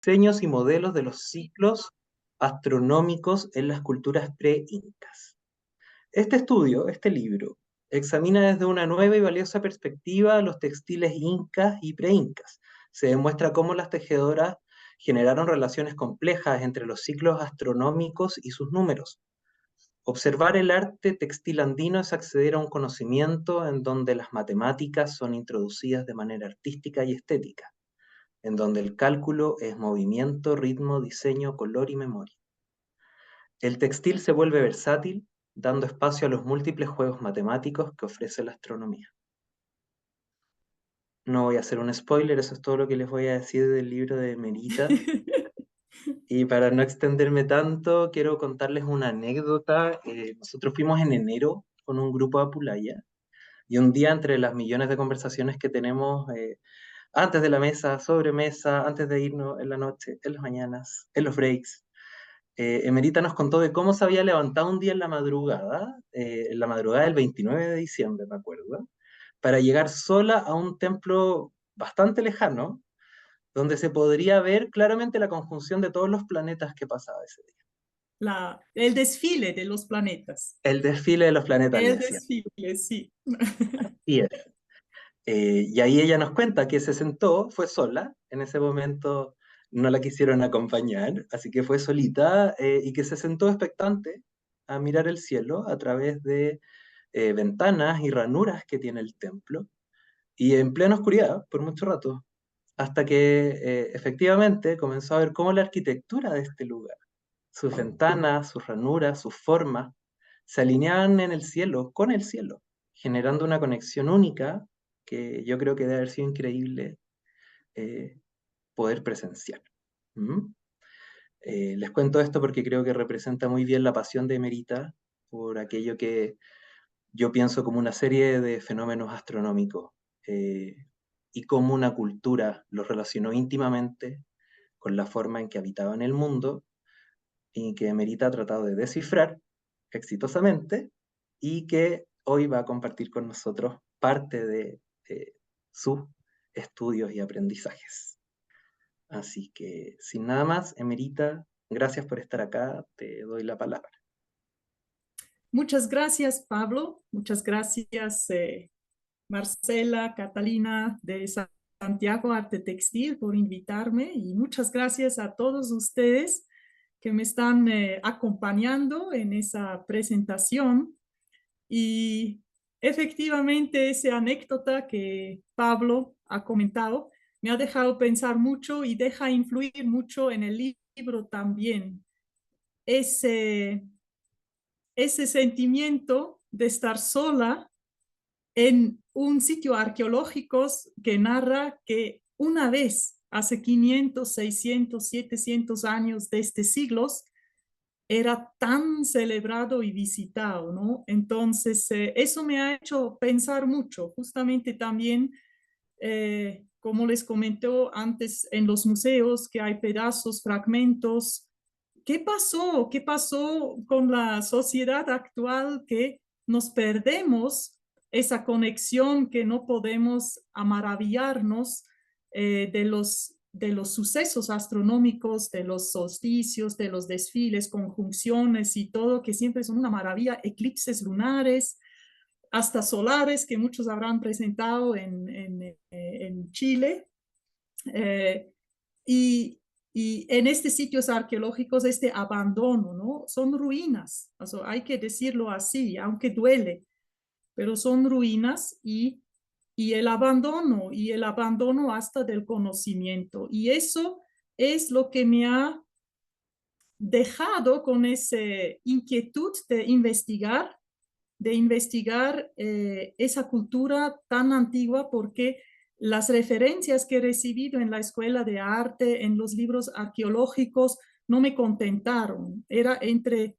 diseños y modelos de los ciclos astronómicos en las culturas pre-incas. Este estudio, este libro, examina desde una nueva y valiosa perspectiva los textiles incas y pre-incas. Se demuestra cómo las tejedoras generaron relaciones complejas entre los ciclos astronómicos y sus números. Observar el arte textil andino es acceder a un conocimiento en donde las matemáticas son introducidas de manera artística y estética, en donde el cálculo es movimiento, ritmo, diseño, color y memoria. El textil se vuelve versátil, dando espacio a los múltiples juegos matemáticos que ofrece la astronomía. No voy a hacer un spoiler, eso es todo lo que les voy a decir del libro de Merita. Y para no extenderme tanto, quiero contarles una anécdota. Nosotros fuimos en enero con un grupo a Apulaya, y un día entre las millones de conversaciones que tenemos antes de la mesa, sobre mesa, antes de irnos en la noche, en las mañanas, en los breaks, Emerita nos contó de cómo se había levantado un día en la madrugada del 29 de diciembre, me acuerdo, para llegar sola a un templo bastante lejano, donde se podría ver claramente la conjunción de todos los planetas que pasaba ese día. El desfile de los planetas. El desfile de los planetas, le El decían. desfile, sí. Y, y ahí ella nos cuenta que se sentó, fue sola, en ese momento no la quisieron acompañar, así que fue solita, y que se sentó expectante a mirar el cielo a través de ventanas y ranuras que tiene el templo, y en plena oscuridad por mucho rato, hasta que efectivamente comenzó a ver cómo la arquitectura de este lugar, sus ventanas, sus ranuras, sus formas, se alineaban en el cielo, con el cielo, generando una conexión única que yo creo que debe haber sido increíble eh, poder presenciar. ¿Mm? Les cuento esto porque creo que representa muy bien la pasión de Emerita por aquello que yo pienso como una serie de fenómenos astronómicos, eh, y cómo una cultura los relacionó íntimamente con la forma en que habitaban el mundo, y que Emerita ha tratado de descifrar exitosamente, y que hoy va a compartir con nosotros parte de sus estudios y aprendizajes. Así que, sin nada más, Emerita, gracias por estar acá, te doy la palabra. Muchas gracias, Pablo. Muchas gracias, Marcela, Catalina de Santiago Arte Textil por invitarme y muchas gracias a todos ustedes que me están acompañando en esa presentación. Y efectivamente, esa anécdota que Pablo ha comentado me ha dejado pensar mucho y deja influir mucho en el libro también. Ese, ese sentimiento de estar sola en un sitio arqueológico que narra que una vez, hace 500, 600, 700 años de este siglos, era tan celebrado y visitado, ¿no? Entonces, eso me ha hecho pensar mucho, justamente también, como les comentó antes, en los museos que hay pedazos, fragmentos. ¿Qué pasó? ¿Qué pasó con la sociedad actual que nos perdemos esa conexión, que no podemos maravillarnos de los sucesos astronómicos, de los solsticios, de los desfiles, conjunciones y todo, que siempre son una maravilla, eclipses lunares, hasta solares, que muchos habrán presentado en Chile? Eh, y, y en estos sitios arqueológicos, este abandono, ¿no? Son ruinas, o sea, hay que decirlo así, aunque duele, pero son ruinas y el abandono hasta del conocimiento. Y eso es lo que me ha dejado con esa inquietud de investigar esa cultura tan antigua, porque las referencias que he recibido en la escuela de arte, en los libros arqueológicos, no me contentaron. Era entre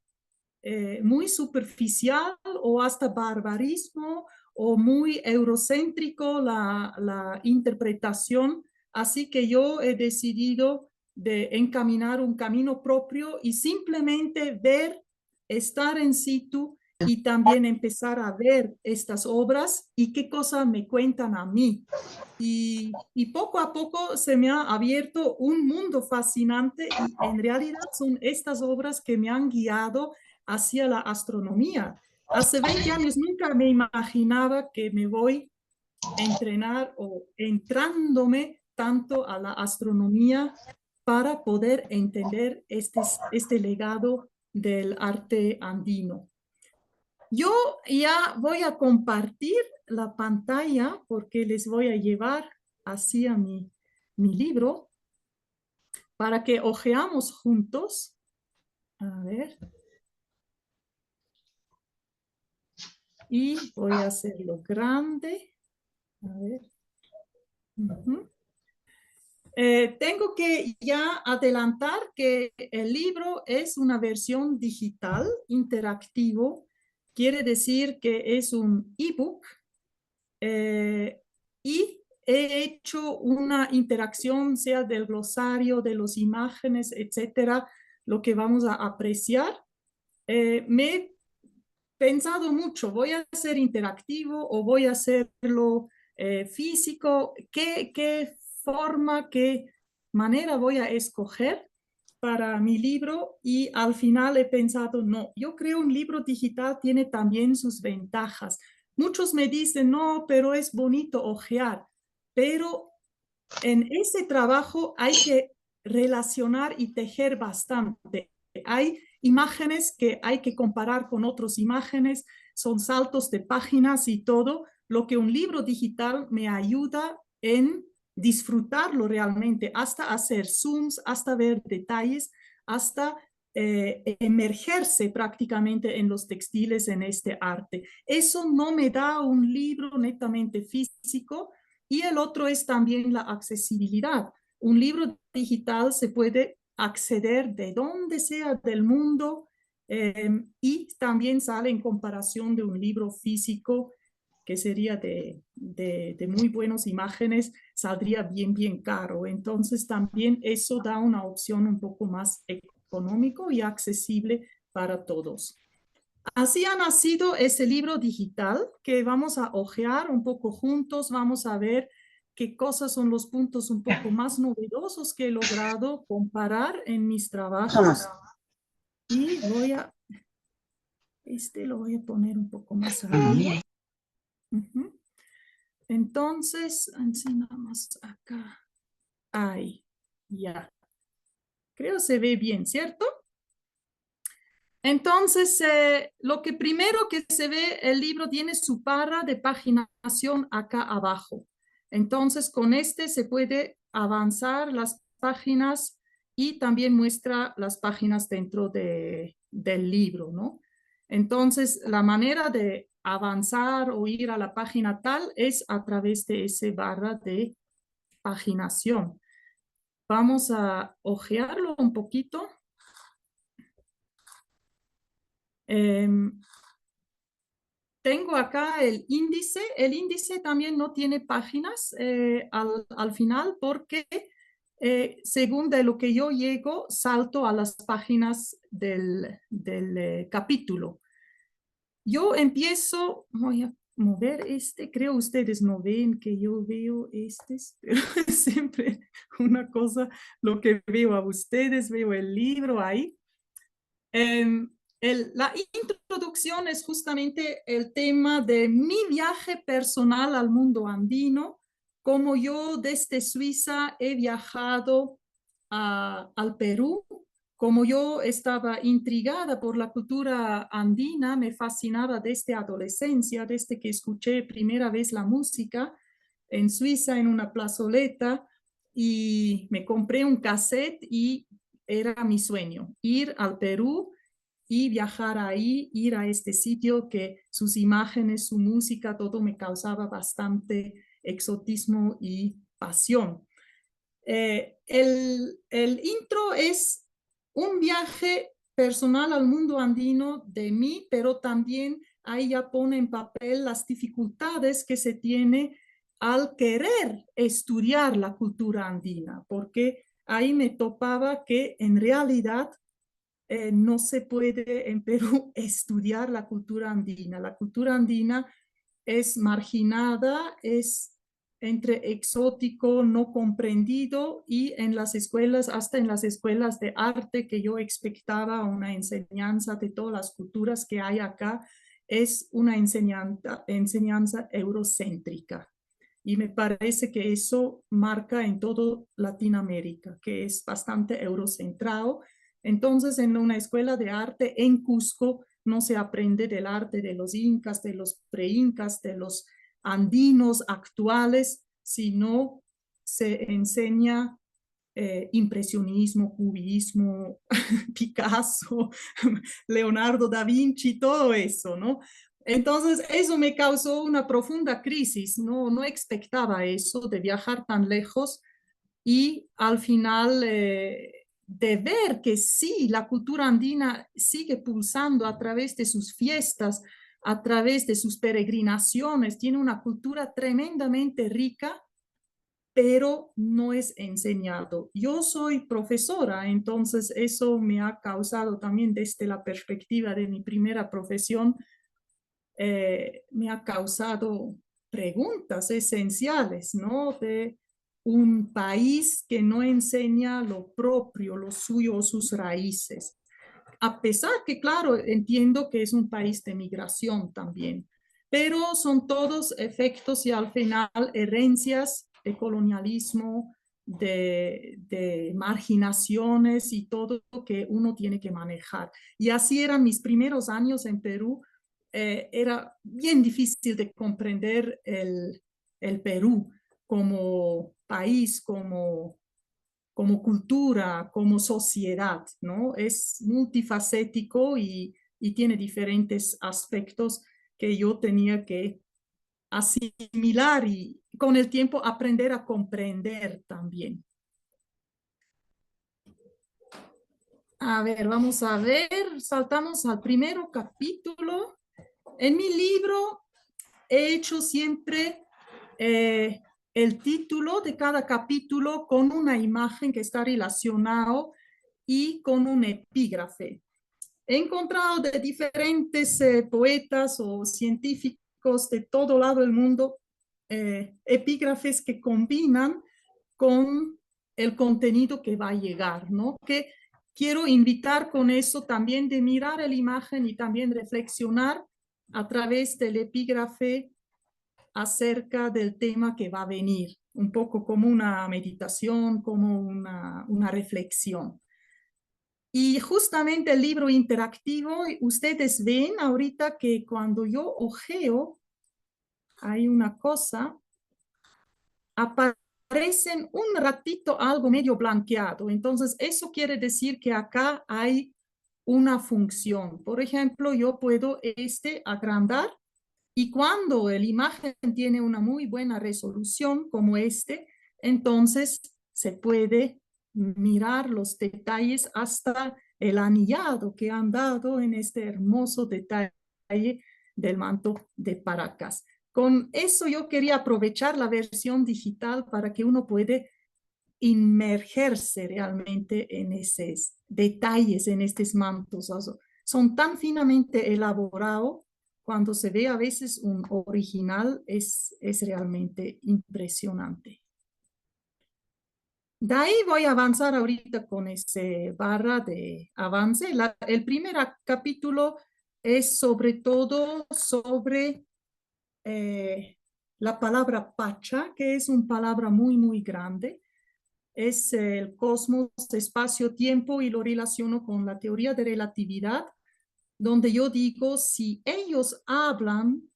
muy superficial o hasta barbarismo o muy eurocéntrico la interpretación. Así que yo he decidido de encaminar un camino propio y simplemente ver, estar en situ y también empezar a ver estas obras y qué cosas me cuentan a mí. Y poco a poco se me ha abierto un mundo fascinante y en realidad son estas obras que me han guiado hacia la astronomía. Hace 20 años nunca me imaginaba que me voy a entrenar o entrándome tanto a la astronomía para poder entender este legado del arte andino. Yo ya voy a compartir la pantalla porque les voy a llevar hacia mi libro para que hojeamos juntos. A ver. Y voy a hacerlo grande. A ver. Tengo que ya adelantar que el libro es una versión digital, interactivo. Quiere decir que es un ebook y he hecho una interacción, sea del glosario, de las imágenes, etcétera, lo que vamos a apreciar. Me he pensado mucho, ¿voy a hacer interactivo o voy a hacerlo físico? ¿Qué forma, qué manera voy a escoger para mi libro? Y al final he pensado, no, yo creo un libro digital tiene también sus ventajas. Muchos me dicen, no, pero es bonito hojear, pero en ese trabajo hay que relacionar y tejer bastante. Hay imágenes que hay que comparar con otras imágenes, son saltos de páginas y todo, lo que un libro digital me ayuda en disfrutarlo realmente, hasta hacer zooms, hasta ver detalles, hasta emergerse prácticamente en los textiles, en este arte. Eso no me da un libro netamente físico. Y el otro es también la accesibilidad. Un libro digital se puede acceder de donde sea del mundo y también sale en comparación de un libro físico que sería de muy buenas imágenes, saldría bien caro. Entonces también eso da una opción un poco más económico y accesible para todos. Así ha nacido ese libro digital que vamos a hojear un poco juntos, vamos a ver qué cosas son los puntos un poco más novedosos que he logrado comparar en mis trabajos. Y lo voy a poner un poco más arriba. Entonces, enseñamos acá. Ahí, ya. Creo se ve bien, ¿cierto? Entonces, lo que primero que se ve, el libro tiene su barra de paginación acá abajo. Entonces, con este se puede avanzar las páginas y también muestra las páginas dentro del libro, ¿no? Entonces, la manera de avanzar o ir a la página tal es a través de ese barra de paginación. Vamos a hojearlo un poquito. Tengo acá el índice. El índice también no tiene páginas al final porque según de lo que yo llego, salto a las páginas del capítulo. Yo empiezo, voy a mover creo ustedes no ven que yo veo pero es siempre una cosa, lo que veo a ustedes, veo el libro ahí. La introducción es justamente el tema de mi viaje personal al mundo andino, como yo desde Suiza he viajado al Perú, como yo estaba intrigada por la cultura andina, me fascinaba desde adolescencia, desde que escuché primera vez la música en Suiza en una plazoleta y me compré un cassette y era mi sueño, ir al Perú y viajar ahí, ir a este sitio que sus imágenes, su música, todo me causaba bastante exotismo y pasión. El intro es un viaje personal al mundo andino de mí, pero también ahí ya pone en papel las dificultades que se tiene al querer estudiar la cultura andina, porque ahí me topaba que en realidad no se puede en Perú estudiar la cultura andina. La cultura andina es marginada, es entre exótico, no comprendido, y en las escuelas, hasta en las escuelas de arte que yo expectaba una enseñanza de todas las culturas que hay acá, es una enseñanza eurocéntrica. Y me parece que eso marca en todo Latinoamérica, que es bastante eurocentrado. Entonces, en una escuela de arte en Cusco no se aprende del arte de los incas, de los preincas, de los andinos actuales, sino se enseña impresionismo, cubismo, Picasso, Leonardo da Vinci, todo eso, ¿no? Entonces, eso me causó una profunda crisis, no expectaba eso de viajar tan lejos y al final de ver que sí, la cultura andina sigue pulsando a través de sus fiestas, a través de sus peregrinaciones, tiene una cultura tremendamente rica, pero no es enseñado. Yo soy profesora, entonces eso me ha causado también desde la perspectiva de mi primera profesión, me ha causado preguntas esenciales, ¿no? De un país que no enseña lo propio, lo suyo, sus raíces. A pesar que, claro, entiendo que es un país de migración también, pero son todos efectos y al final herencias de colonialismo, de marginaciones y todo lo que uno tiene que manejar. Y así eran mis primeros años en Perú. Era bien difícil de comprender el Perú como país, como cultura, como sociedad, ¿no? Es multifacético y tiene diferentes aspectos que yo tenía que asimilar y con el tiempo aprender a comprender también. A ver, vamos a ver, saltamos al primero capítulo. En mi libro he hecho siempre el título de cada capítulo con una imagen que está relacionado y con un epígrafe. He encontrado de diferentes poetas o científicos de todo lado del mundo epígrafes que combinan con el contenido que va a llegar, ¿no? Que quiero invitar con eso también de mirar la imagen y también reflexionar a través del epígrafe acerca del tema que va a venir, un poco como una meditación, como una reflexión. Y justamente el libro interactivo, ustedes ven ahorita que cuando yo ojeo, hay una cosa, aparecen un ratito algo medio blanqueado. Entonces, eso quiere decir que acá hay una función. Por ejemplo, yo puedo agrandar y cuando la imagen tiene una muy buena resolución como entonces se puede mirar los detalles hasta el anillado que han dado en este hermoso detalle del manto de Paracas. Con eso yo quería aprovechar la versión digital para que uno puede inmergerse realmente en esos detalles, en estos mantos. O sea, son tan finamente elaborados, cuando se ve a veces un original es realmente impresionante. De ahí voy a avanzar ahorita con ese barra de avance. El primer capítulo es sobre todo sobre la palabra pacha, que es una palabra muy, muy grande. Es el cosmos, espacio-tiempo y lo relaciono con la teoría de relatividad, donde yo digo, si ellos hablan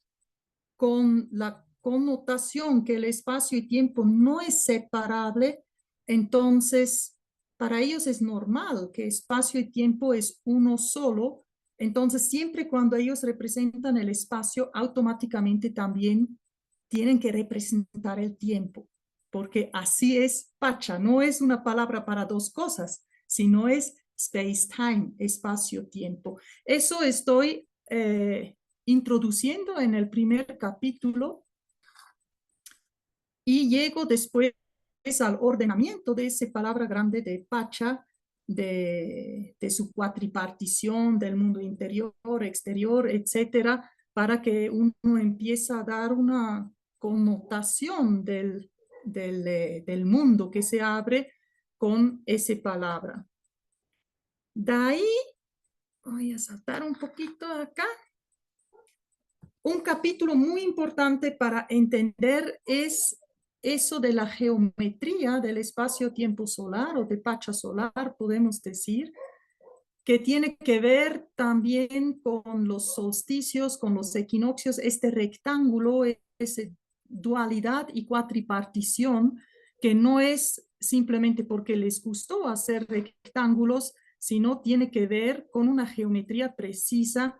con la connotación que el espacio y tiempo no es separable, entonces para ellos es normal que espacio y tiempo es uno solo. Entonces siempre cuando ellos representan el espacio, automáticamente también tienen que representar el tiempo, porque así es Pacha, no es una palabra para dos cosas, sino es space-time, espacio-tiempo. Eso estoy introduciendo en el primer capítulo y llego después al ordenamiento de esa palabra grande de Pacha de su cuatripartición del mundo interior, exterior, etcétera, para que uno empiece a dar una connotación del mundo que se abre con esa palabra. De ahí, voy a saltar un poquito acá. Un capítulo muy importante para entender es eso de la geometría del espacio-tiempo solar o de Pacha solar, podemos decir, que tiene que ver también con los solsticios, con los equinoccios, este rectángulo, esa dualidad y cuatripartición, que no es simplemente porque les gustó hacer rectángulos, sino tiene que ver con una geometría precisa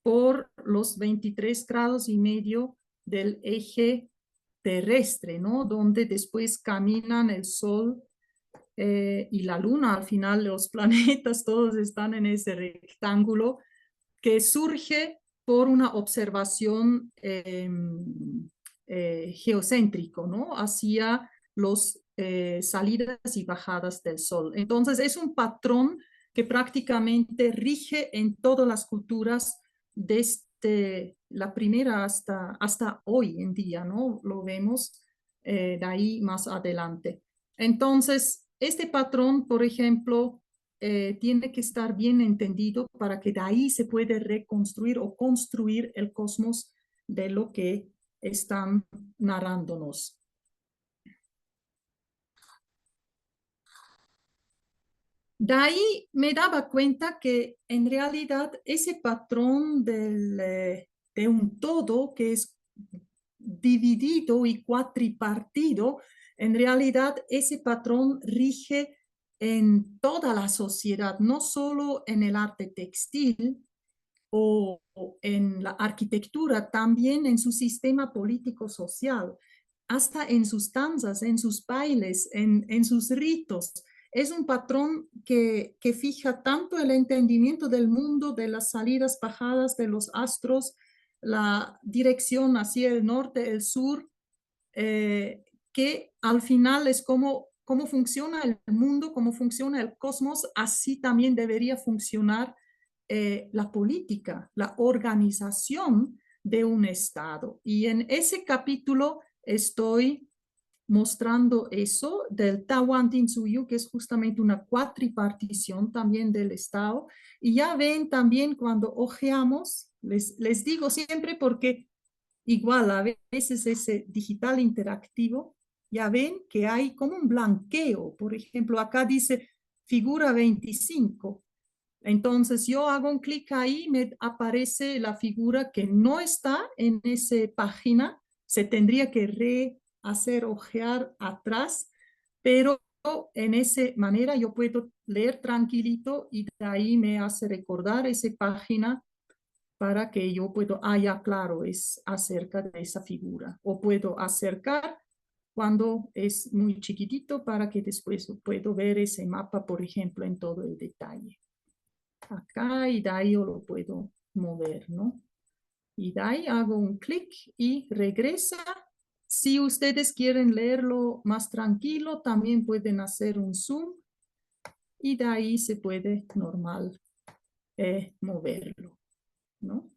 por los 23 grados y medio del eje terrestre, ¿no? Donde después caminan el Sol y la Luna, al final los planetas todos están en ese rectángulo que surge por una observación geocéntrico, ¿no? Hacia los salidas y bajadas del Sol. Entonces es un patrón que prácticamente rige en todas las culturas desde la primera hasta hoy en día, ¿no? Lo vemos de ahí más adelante. Entonces, este patrón, por ejemplo, tiene que estar bien entendido para que de ahí se puede reconstruir o construir el cosmos de lo que están narrándonos. De ahí me daba cuenta que en realidad ese patrón de un todo que es dividido y cuatripartido, en realidad ese patrón rige en toda la sociedad, no solo en el arte textil o en la arquitectura, también en su sistema político-social, hasta en sus danzas, en sus bailes, en sus ritos. Es un patrón que fija tanto el entendimiento del mundo, de las salidas, bajadas de los astros, la dirección hacia el norte, el sur, que al final es cómo funciona el mundo, cómo funciona el cosmos, así también debería funcionar la política, la organización de un Estado. Y en ese capítulo estoy mostrando eso del Tahuantinsuyo, que es justamente una cuatripartición también del Estado. Y ya ven también cuando ojeamos, les digo siempre porque igual a veces ese digital interactivo, ya ven que hay como un blanqueo. Por ejemplo, acá dice figura 25. Entonces yo hago un clic ahí, me aparece la figura que no está en esa página, se tendría que rehacer ojear atrás, pero en esa manera yo puedo leer tranquilito y de ahí me hace recordar esa página para que yo puedo, ya claro, es acerca de esa figura. O puedo acercar cuando es muy chiquitito para que después puedo ver ese mapa, por ejemplo, en todo el detalle. Acá y de ahí yo lo puedo mover, ¿no? Y de ahí hago un clic y regresa. Si ustedes quieren leerlo más tranquilo, también pueden hacer un zoom y de ahí se puede normal moverlo, ¿no?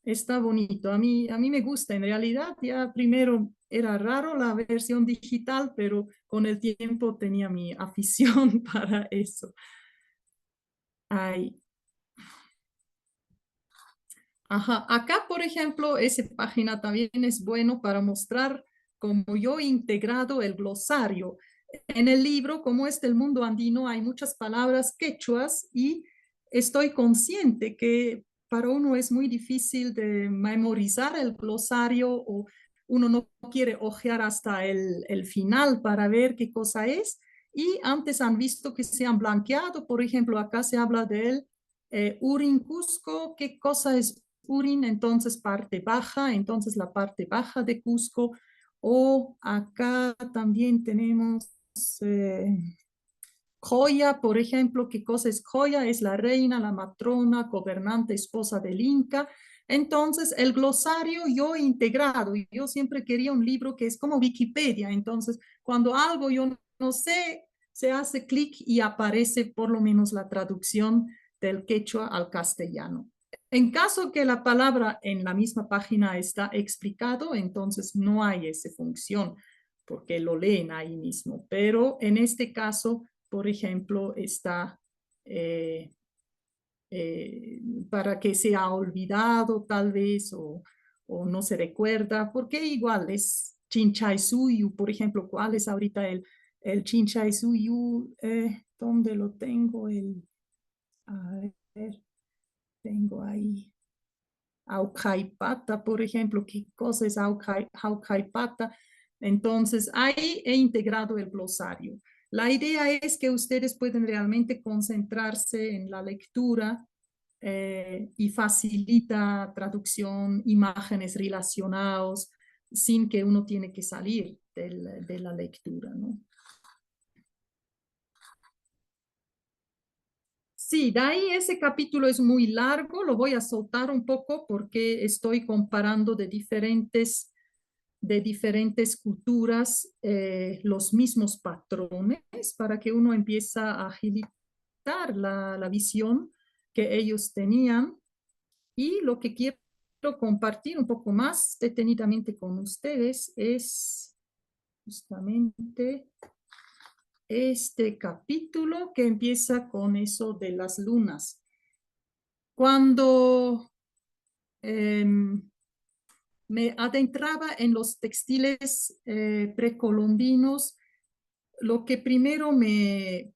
Está bonito, a mí me gusta, en realidad ya primero era raro la versión digital, pero con el tiempo tenía mi afición para eso. Ahí. Ajá, acá por ejemplo, esa página también es bueno para mostrar cómo yo he integrado el glosario. En el libro, como es del mundo andino, hay muchas palabras quechuas y estoy consciente que para uno es muy difícil de memorizar el glosario o uno no quiere ojear hasta el final para ver qué cosa es. Y antes han visto que se han blanqueado, por ejemplo, acá se habla del Urin Cusco, qué cosa es Urin, entonces parte baja, entonces la parte baja de Cusco, o acá también tenemos Joya, por ejemplo, ¿qué cosa es Joya? Es la reina, la matrona, gobernante, esposa del Inca. Entonces, el glosario yo he integrado, yo siempre quería un libro que es como Wikipedia, entonces, cuando algo yo no sé, se hace clic y aparece por lo menos la traducción del quechua al castellano. En caso que la palabra en la misma página está explicado, entonces no hay esa función porque lo leen ahí mismo. Pero en este caso, por ejemplo, está eh, para que se ha olvidado tal vez o no se recuerda, porque igual es Chinchay Suyu, por ejemplo, ¿cuál es ahorita el Chinchay Suyu? ¿Dónde lo tengo? A ver, tengo ahí. Aucaipata, por ejemplo, ¿qué cosa es Aucaipata? Entonces, ahí he integrado el glosario. La idea es que ustedes pueden realmente concentrarse en la lectura y facilita traducción, imágenes relacionados, sin que uno tiene que salir de la lectura, ¿no? Sí, de ahí ese capítulo es muy largo, lo voy a soltar un poco porque estoy comparando de diferentes culturas los mismos patrones para que uno empiece a agilitar la visión que ellos tenían. Y lo que quiero compartir un poco más detenidamente con ustedes es justamente este capítulo que empieza con eso de las lunas. Cuando eh, me adentraba en los textiles precolombinos, lo que primero me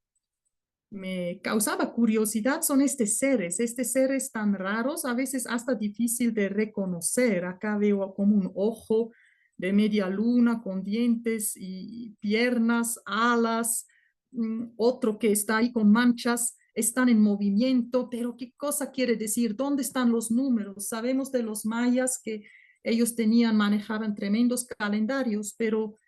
causaba curiosidad son estos seres tan raros, a veces hasta difícil de reconocer. Acá veo como un ojo de media luna con dientes y piernas, alas, otro que está ahí con manchas, están en movimiento, pero ¿qué cosa quiere decir? ¿Dónde están los números? Sabemos de los mayas que ellos manejaban tremendos calendarios, pero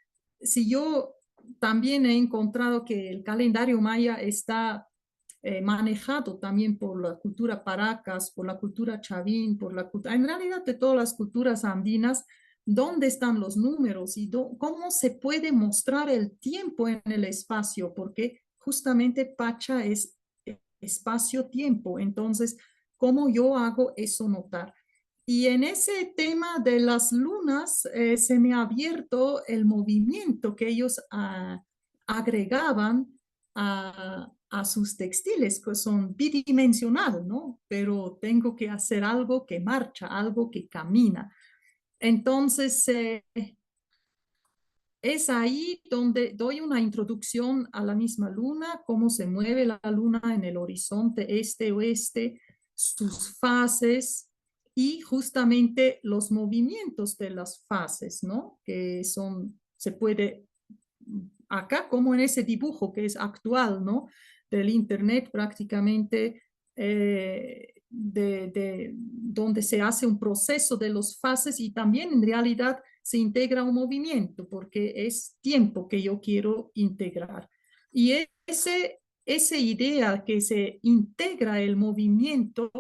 si yo también he encontrado que el calendario maya está manejado también por la cultura paracas, por la cultura chavín, en realidad de todas las culturas andinas. ¿Dónde están los números y cómo se puede mostrar el tiempo en el espacio? Porque justamente Pacha es espacio-tiempo. Entonces, ¿cómo yo hago eso notar? Y en ese tema de las lunas se me ha abierto el movimiento que ellos agregaban a sus textiles, que son bidimensional, ¿no? Pero tengo que hacer algo que marcha, algo que camina. Entonces, es ahí donde doy una introducción a la misma luna, cómo se mueve la luna en el horizonte este-oeste, sus fases y justamente los movimientos de las fases, ¿no? Que se puede, acá como en ese dibujo que es actual, ¿no? Del internet prácticamente, donde se hace un proceso de los fases y también en realidad se integra un movimiento porque es tiempo que yo quiero integrar. Y esa idea que se integra el movimiento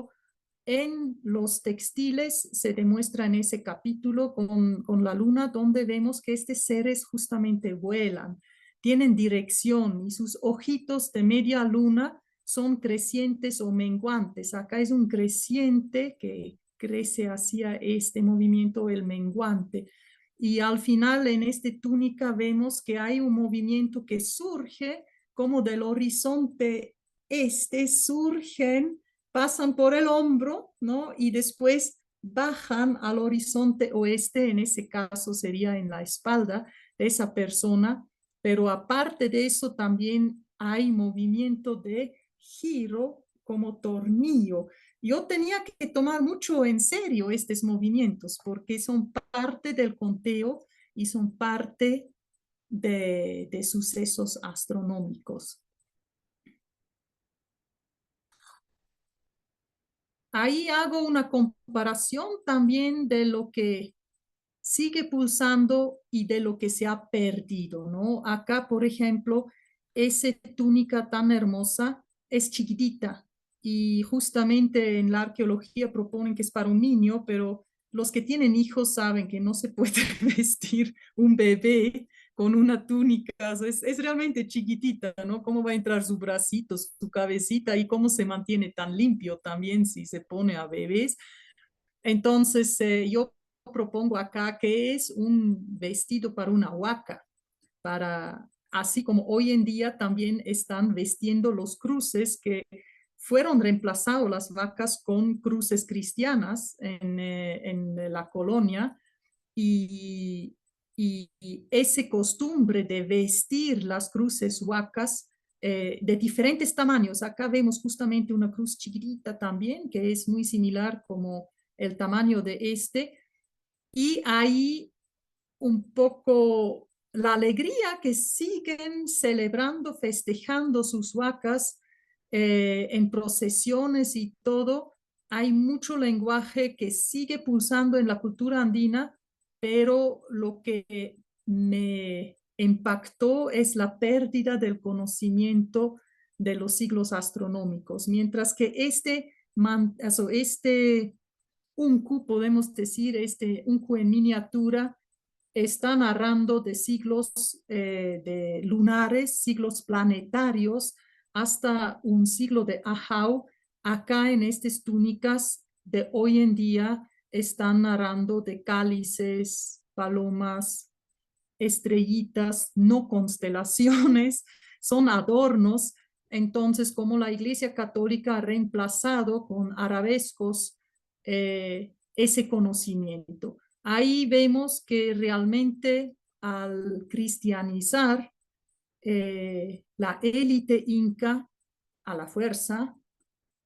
en los textiles se demuestra en ese capítulo con la luna, donde vemos que estos seres justamente vuelan, tienen dirección y sus ojitos de media luna son crecientes o menguantes. Acá es un creciente que crece hacia este movimiento, el menguante. Y al final en esta túnica vemos que hay un movimiento que surge como del horizonte surgen, pasan por el hombro, ¿no? Y después bajan al horizonte oeste, en ese caso sería en la espalda de esa persona, pero aparte de eso también hay movimiento de giro como tornillo. Yo tenía que tomar mucho en serio estos movimientos porque son parte del conteo y son parte de sucesos astronómicos. Ahí hago una comparación también de lo que sigue pulsando y de lo que se ha perdido, ¿no? Acá, por ejemplo, esa túnica tan hermosa es chiquitita y justamente en la arqueología proponen que es para un niño, pero los que tienen hijos saben que no se puede vestir un bebé con una túnica, o sea, es realmente chiquitita, ¿no? ¿Cómo va a entrar su bracito, su cabecita y cómo se mantiene tan limpio también si se pone a bebés? Entonces, yo propongo acá que es un vestido para una huaca, para, así como hoy en día también están vestiendo los cruces que fueron reemplazados las vacas con cruces cristianas en la colonia y, y ese costumbre de vestir las cruces huacas de diferentes tamaños. Acá vemos justamente una cruz chiquitita también, que es muy similar como el tamaño de este, y ahí un poco la alegría que siguen celebrando, festejando sus vacas en procesiones y todo. Hay mucho lenguaje que sigue pulsando en la cultura andina, pero lo que me impactó es la pérdida del conocimiento de los siglos astronómicos, mientras que este uncu, podemos decir, este uncu en miniatura, está narrando de siglos de lunares, siglos planetarios, hasta un siglo de Ahau. Acá en estas túnicas de hoy en día están narrando de cálices, palomas, estrellitas, no constelaciones, son adornos. Entonces, como la Iglesia Católica ha reemplazado con arabescos ese conocimiento. Ahí vemos que realmente al cristianizar la élite inca a la fuerza,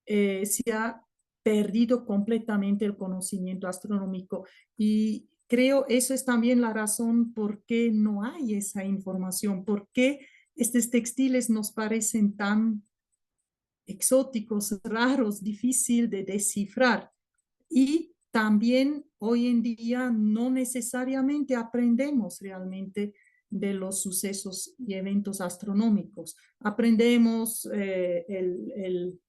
se ha perdido completamente el conocimiento astronómico y creo eso es también la razón por qué no hay esa información, por qué estos textiles nos parecen tan exóticos, raros, difícil de descifrar. Y también hoy en día no necesariamente aprendemos realmente de los sucesos y eventos astronómicos. Aprendemos el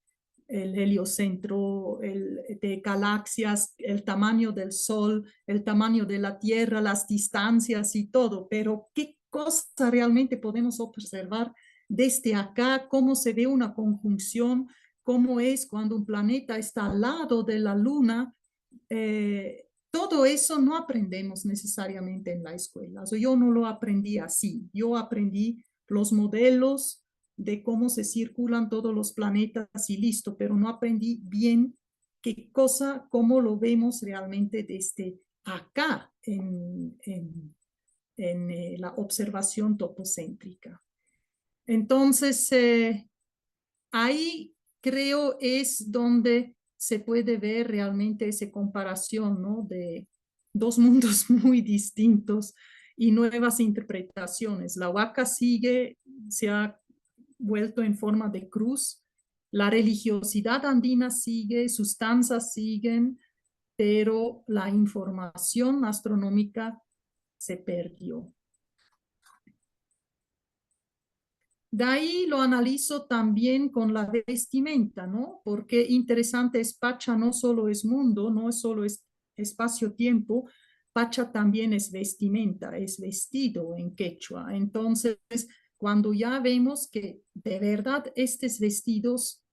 heliocentro, de galaxias, el tamaño del Sol, el tamaño de la Tierra, las distancias y todo, pero ¿qué cosa realmente podemos observar desde acá? ¿Cómo se ve una conjunción? ¿Cómo es cuando un planeta está al lado de la Luna? Todo eso no aprendemos necesariamente en la escuela. O sea, yo no lo aprendí así. Yo aprendí los modelos de cómo se circulan todos los planetas y listo, pero no aprendí bien qué cosa, cómo lo vemos realmente desde acá en la observación topocéntrica. Entonces, ahí creo es donde se puede ver realmente esa comparación, ¿no? De dos mundos muy distintos y nuevas interpretaciones. La huaca sigue, se ha vuelto en forma de cruz, la religiosidad andina sigue, sus danzas siguen, pero la información astronómica se perdió. De ahí lo analizo también con la vestimenta, ¿no? Porque interesante es Pacha, no solo es mundo, no es solo espacio-tiempo, Pacha también es vestimenta, es vestido en quechua. Entonces, cuando ya vemos que de verdad estos vestidos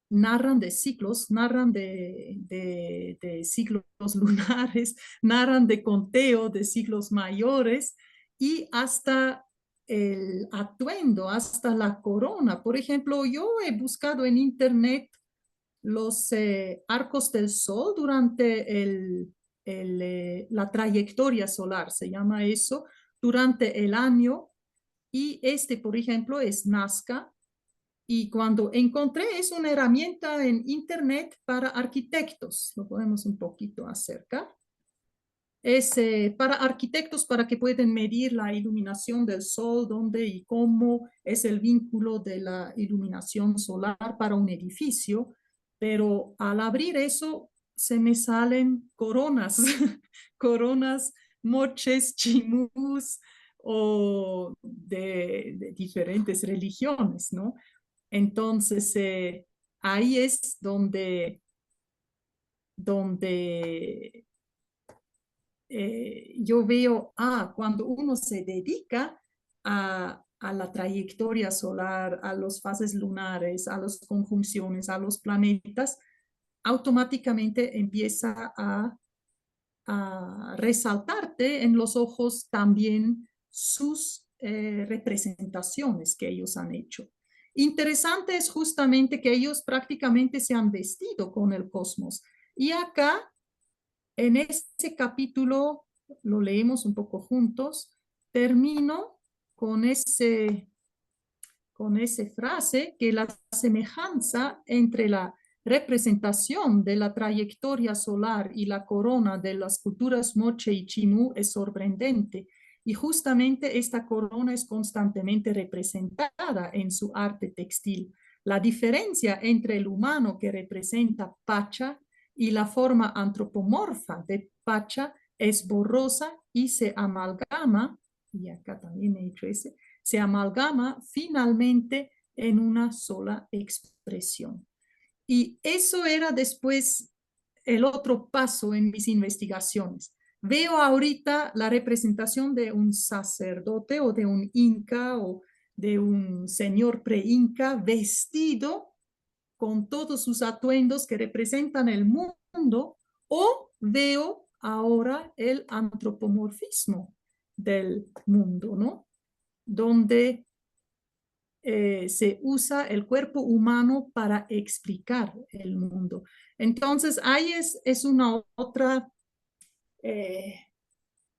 narran de ciclos, narran de ciclos lunares, narran de conteo de ciclos mayores y hasta el atuendo, hasta la corona. Por ejemplo, yo he buscado en internet los arcos del sol durante la trayectoria solar, se llama eso, durante el año. Y este, por ejemplo, es Nazca, y cuando encontré es una herramienta en internet para arquitectos, lo podemos un poquito acercar. Es para arquitectos para que puedan medir la iluminación del sol, dónde y cómo es el vínculo de la iluminación solar para un edificio. Pero al abrir eso se me salen coronas, coronas, moches, chimús o de diferentes religiones, ¿no? Entonces, ahí es donde yo veo, cuando uno se dedica a la trayectoria solar, a las fases lunares, a las conjunciones, a los planetas, automáticamente empieza a resaltarte en los ojos también sus representaciones que ellos han hecho. Interesante es justamente que ellos prácticamente se han vestido con el cosmos. Y acá, en este capítulo, lo leemos un poco juntos, termino con esa frase que la semejanza entre la representación de la trayectoria solar y la corona de las culturas Moche y Chimú es sorprendente. Y justamente esta corona es constantemente representada en su arte textil. La diferencia entre el humano que representa Pacha y la forma antropomorfa de Pacha es borrosa y se amalgama, y acá también he hecho ese, se amalgama finalmente en una sola expresión. Y eso era después el otro paso en mis investigaciones. Veo ahorita la representación de un sacerdote o de un inca o de un señor pre-inca vestido con todos sus atuendos que representan el mundo, o veo ahora el antropomorfismo del mundo, ¿no? Donde se usa el cuerpo humano para explicar el mundo. Entonces, ahí es una otra eh,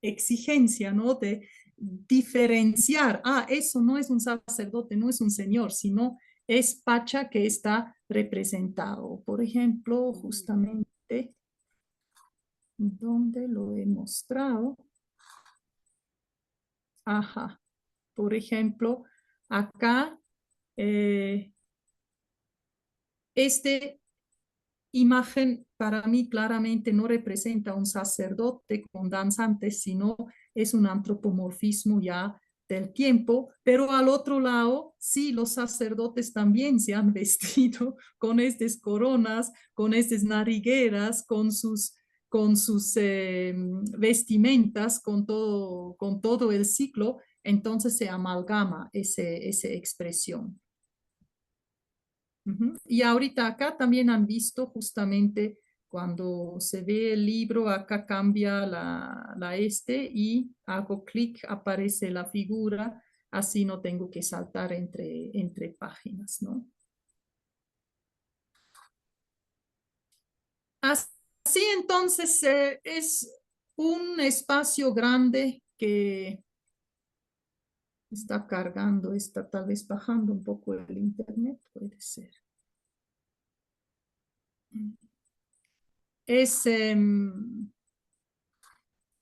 exigencia, ¿no? De diferenciar, eso no es un sacerdote, no es un señor, sino es Pacha que está representado. Por ejemplo, justamente donde lo he mostrado. Ajá. Por ejemplo, acá, este imagen para mí claramente no representa un sacerdote con danzantes, sino es un antropomorfismo ya del tiempo, pero al otro lado, sí, los sacerdotes también se han vestido con estas coronas, con estas narigueras, con sus vestimentas, con todo el ciclo, entonces se amalgama esa expresión. Y ahorita acá también han visto justamente cuando se ve el libro, acá cambia la y hago clic, aparece la figura, así no tengo que saltar entre páginas, ¿no? Así entonces es un espacio grande que está cargando, está tal vez bajando un poco el internet, puede ser. Este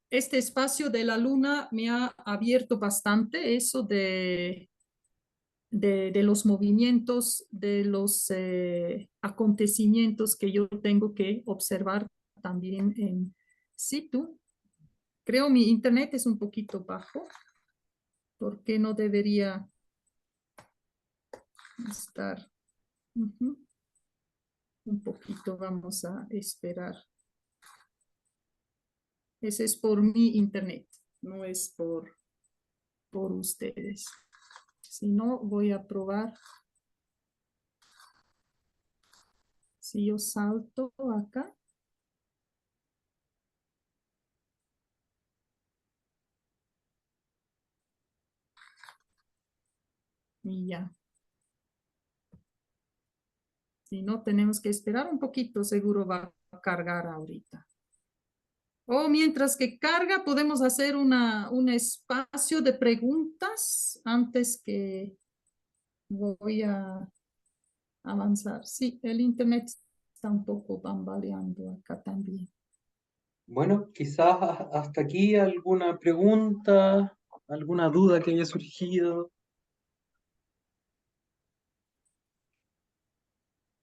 espacio de la luna me ha abierto bastante eso de los movimientos, de los acontecimientos que yo tengo que observar también en situ. Creo mi internet es un poquito bajo, porque no debería estar. Un poquito, vamos a esperar. Ese es por mi internet, no es por ustedes. Si no, voy a probar. Si yo salto acá. Y ya. Si no, tenemos que esperar un poquito, seguro va a cargar ahorita. O mientras que carga, podemos hacer un espacio de preguntas antes que voy a avanzar. Sí, el internet está un poco bambaleando acá también. Bueno, quizás hasta aquí alguna pregunta, alguna duda que haya surgido.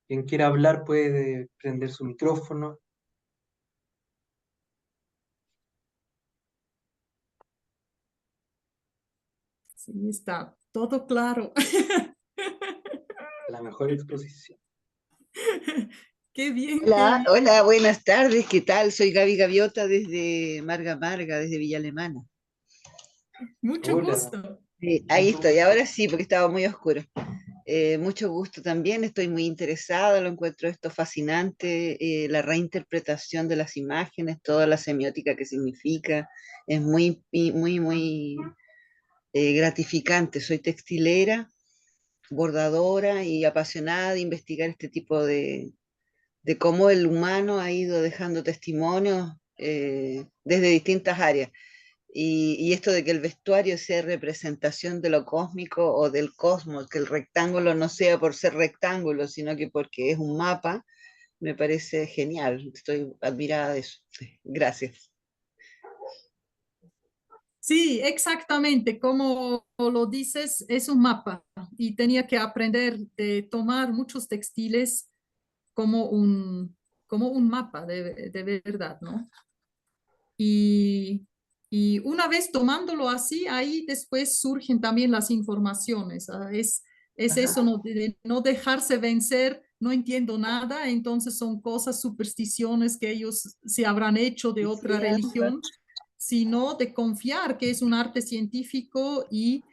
Quien quiera hablar puede prender su micrófono. Sí, está todo claro. La mejor exposición. Qué bien, qué Hola, bien. hola, buenas tardes, ¿qué tal? Soy Gaby Gaviota desde Marga Marga, desde Villa Alemana. Mucho Hola, gusto. Sí, ahí estoy, ahora sí, porque estaba muy oscuro. Mucho gusto también, estoy muy interesada, lo encuentro esto fascinante, la reinterpretación de las imágenes, toda la semiótica que significa, es muy gratificante. Soy textilera, bordadora y apasionada de investigar este tipo de cómo el humano ha ido dejando testimonios desde distintas áreas. Y esto de que el vestuario sea representación de lo cósmico o del cosmos, que el rectángulo no sea por ser rectángulo, sino que porque es un mapa, me parece genial. Estoy admirada de eso. Gracias. Sí, exactamente, como lo dices, es un mapa y tenía que aprender de tomar muchos textiles como como un mapa de verdad, ¿no? Y, y una vez tomándolo así, ahí después surgen también las informaciones. Es eso, no, de no dejarse vencer, no entiendo nada, entonces son cosas, supersticiones que ellos se habrán hecho de Es otra cierto. religión, sino de confiar que es un arte científico y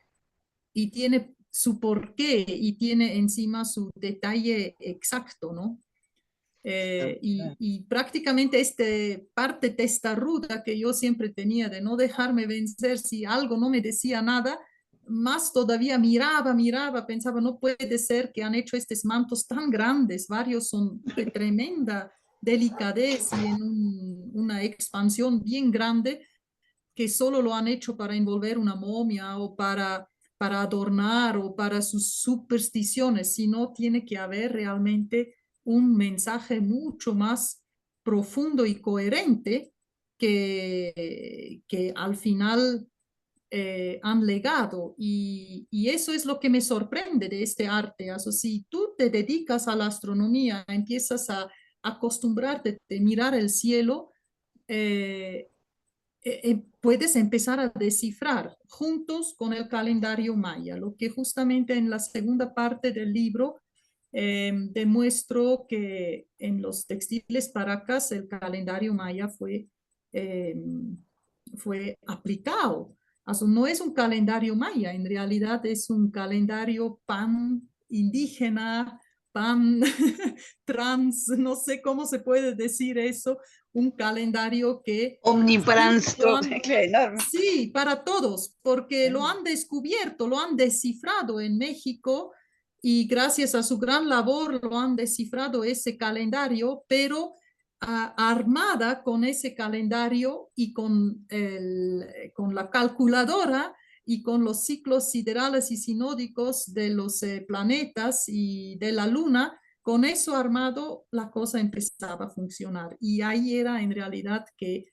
tiene su porqué y tiene encima su detalle exacto, ¿no? Y prácticamente este parte testaruda que yo siempre tenía de no dejarme vencer si algo no me decía nada, más todavía miraba, pensaba, no puede ser que han hecho estos mantos tan grandes, varios son de tremenda delicadez y en una expansión bien grande que solo lo han hecho para envolver una momia o para adornar o para sus supersticiones, sino tiene que haber realmente un mensaje mucho más profundo y coherente que al final han legado. Y eso es lo que me sorprende de este arte. O sea, si tú te dedicas a la astronomía, empiezas a acostumbrarte a mirar el cielo, eh, puedes empezar a descifrar juntos con el calendario maya, lo que justamente en la segunda parte del libro demuestro que en los textiles Paracas el calendario maya eh, fue aplicado. Also, no es un calendario maya, en realidad es un calendario pan indígena, pan trans, no sé cómo se puede decir eso, un calendario que sí, Omniprans, lo han, claro, enorme. sí, para todos, porque lo han descubierto, lo han descifrado en México y gracias a su gran labor lo han descifrado ese calendario, pero armada con ese calendario y con la calculadora y con los ciclos siderales y sinódicos de los planetas y de la luna, con eso armado la cosa empezaba a funcionar. Y ahí era en realidad que,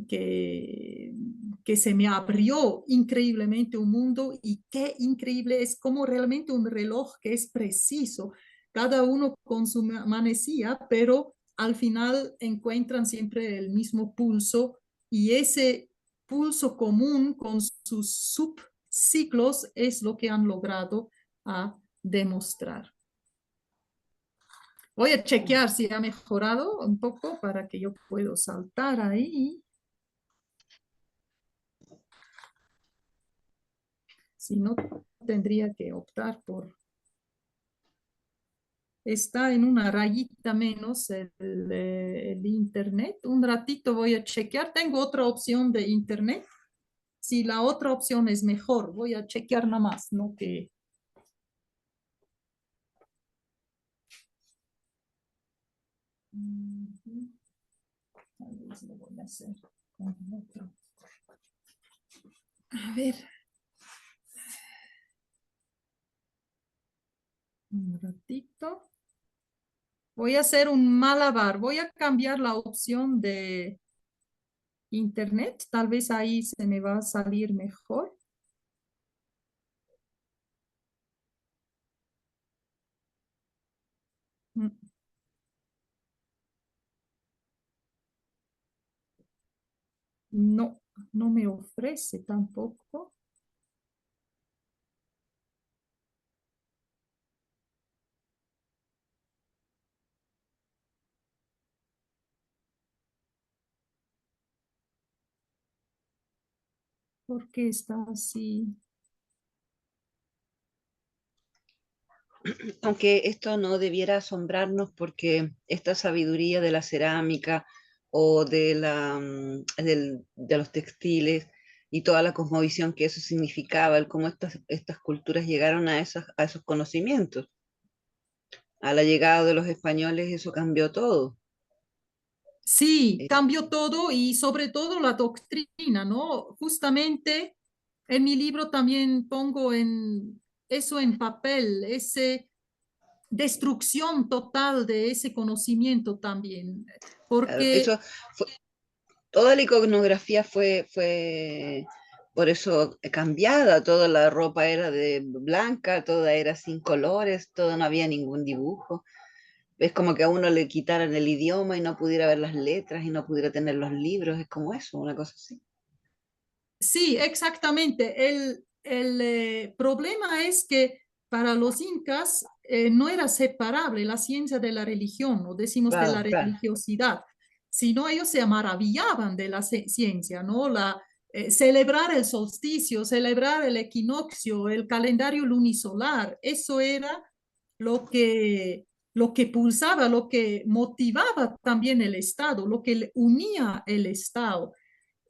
que se me abrió increíblemente un mundo y qué increíble es como realmente un reloj que es preciso, cada uno con su manecilla, pero al final encuentran siempre el mismo pulso y ese pulso común con sus subciclos es lo que han logrado a demostrar. Voy a chequear si ha mejorado un poco para que yo pueda saltar ahí. Si no, tendría que optar por... Está en una rayita menos el internet. Un ratito voy a chequear. Tengo otra opción de internet. Si la otra opción es mejor, voy a chequear nada más, no que... Tal vez lo voy a hacer con otro. A ver, un ratito. Voy a hacer un malabar. Voy a cambiar la opción de internet. Tal vez ahí se me va a salir mejor. Mm, no, no me ofrece tampoco. ¿Por qué está así? Aunque esto no debiera asombrarnos porque esta sabiduría de la cerámica o de los textiles y toda la cosmovisión que eso significaba, el cómo estas culturas llegaron a esos conocimientos. A la llegada de los españoles eso cambió todo. Sí, Eh, cambió todo y sobre todo la doctrina, ¿no? Justamente en mi libro también pongo eso en papel, ese destrucción total de ese conocimiento también, claro, porque toda la iconografía fue por eso cambiada, toda la ropa era de blanca, toda era sin colores, todo no había ningún dibujo. Es como que a uno le quitaran el idioma y no pudiera ver las letras y no pudiera tener los libros, es como eso, una cosa así. sí, exactamente. El problema es que para los incas no era separable la ciencia de la religión, o decimos de la Claro, claro. religiosidad, sino ellos se maravillaban de la ciencia, ¿no? Celebrar el solsticio, celebrar el equinoccio, el calendario lunisolar, eso era lo que pulsaba, lo que motivaba también el Estado, lo que unía el Estado.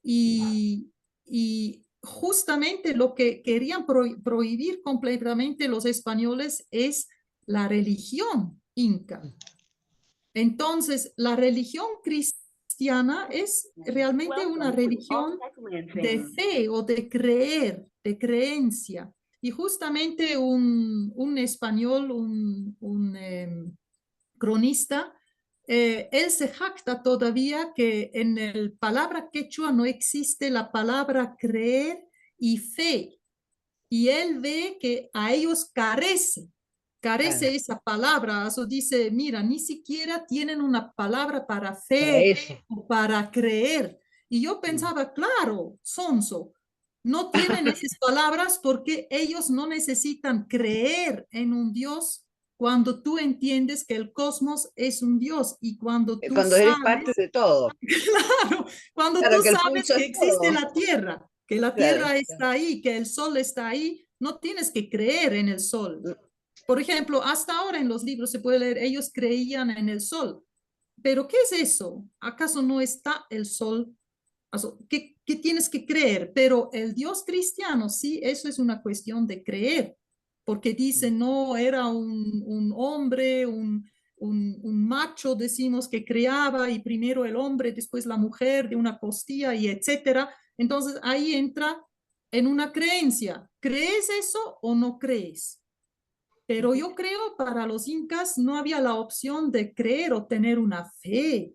Y, y justamente lo que querían prohibir completamente los españoles es la religión inca. Entonces, la religión cristiana es realmente una religión de fe o de creer, de creencia. Y justamente un español, cronista, él se jacta todavía que en el palabra quechua no existe la palabra creer y fe. Y él ve que a ellos carece Claro, esa palabra. Eso dice, mira, ni siquiera tienen una palabra para para fe eso. o para creer. Y yo pensaba, claro, sonso, no tienen esas palabras porque ellos no necesitan creer en un Dios cuando tú entiendes que el cosmos es un Dios y cuando tú Cuando eres parte sabes, de todo. claro, cuando tú Claro que el sabes pulso que es existe todo. la Tierra, que la Claro. Tierra está ahí, que el Sol está ahí, no tienes que creer en el Sol. Por ejemplo, hasta ahora en los libros se puede leer, ellos creían en el Sol. Pero ¿qué es eso? ¿Acaso no está el Sol? ¿Qué tienes que creer? Pero el Dios cristiano, sí, eso es una cuestión de creer, porque dice, no, era un hombre, un macho, decimos, que creaba, y primero el hombre, después la mujer, de una costilla, y etcétera. Entonces ahí entra en una creencia. ¿Crees eso o no crees? Pero yo creo para los incas no había la opción de creer o tener una fe,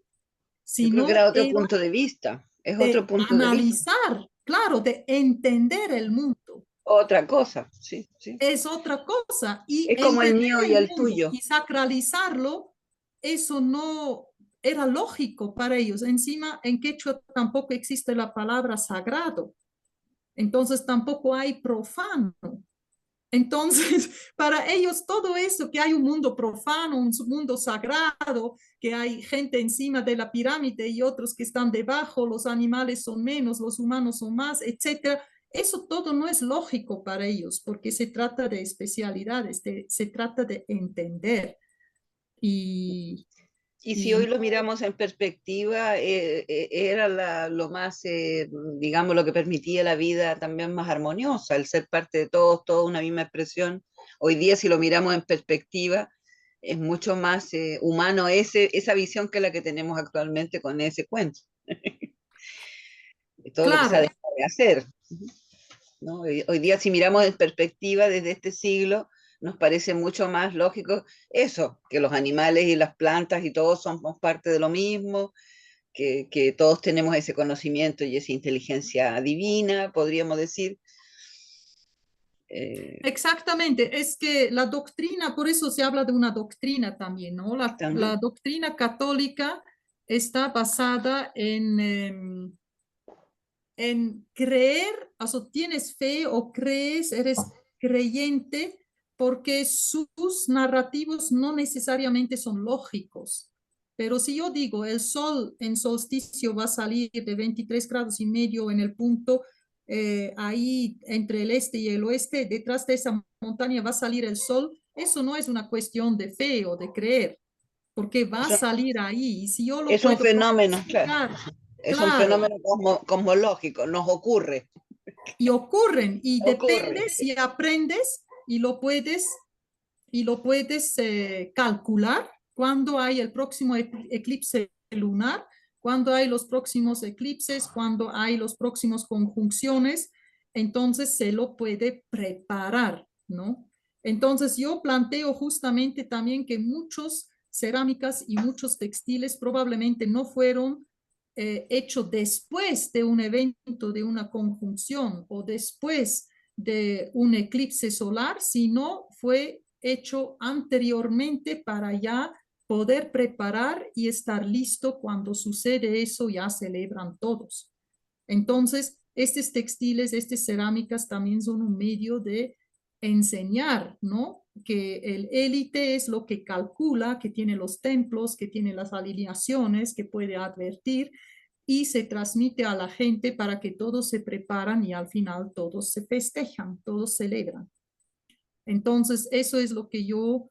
Yo creo que era sino otro era punto de vista. Es otro de punto de vista. analizar, claro, de entender el mundo. Otra cosa, sí, sí. Es otra cosa. Y Es como el entender mío y el el mundo tuyo. y sacralizarlo, eso no era lógico para ellos. Encima, en quechua tampoco existe la palabra sagrado. Entonces tampoco hay profano. Entonces, para ellos todo eso, que hay un mundo profano, un mundo sagrado, que hay gente encima de la pirámide y otros que están debajo, los animales son menos, los humanos son más, etcétera. Eso todo no es lógico para ellos, porque se trata de especialidades, se trata de entender. Y, Y si hoy y lo miramos en perspectiva, era lo más, digamos, lo que permitía la vida también más armoniosa, el ser parte de todos, toda una misma expresión. Hoy día, si lo miramos en perspectiva, es mucho más humano esa visión que la que tenemos actualmente con ese cuento, todo lo que se ha claro, dejado de hacer. ¿No? Hoy día, si miramos en perspectiva desde este siglo, nos parece mucho más lógico eso, que los animales y las plantas y todos somos parte de lo mismo, que todos tenemos ese conocimiento y esa inteligencia divina, podríamos decir. Eh, exactamente. Es que la doctrina, por eso se habla de una doctrina también, ¿no? La también, doctrina católica está basada en creer, o sea, tienes fe o crees, eres creyente, porque sus narrativos no necesariamente son lógicos. Pero si yo digo, el sol en solsticio va a salir de 23 grados y medio en el punto, ahí entre el este y el oeste, detrás de esa montaña va a salir el sol, eso no es una cuestión de fe o de creer, porque va a Eso salir ahí. Y si yo lo es un puedo fenómeno, claro. pronosticar, Es un claro, fenómeno cosmológico, nos ocurre. y ocurren, y Ocurre. depende si aprendes y lo puedes calcular cuando hay el próximo eclipse lunar, cuando hay los próximos eclipses, cuando hay los próximos conjunciones, entonces se lo puede preparar, ¿no? Entonces yo planteo justamente también que muchos cerámicas y muchos textiles probablemente no fueron hechos después de un evento, de una conjunción o después de un eclipse solar, sino fue hecho anteriormente para ya poder preparar y estar listo cuando sucede eso, ya celebran todos. Entonces, estos textiles, estas cerámicas también son un medio de enseñar, ¿no? Que el élite es lo que calcula, que tiene los templos, que tiene las alineaciones, que puede advertir y se transmite a la gente para que todos se preparan y al final todos se festejan, todos celebran. Entonces, eso es lo que yo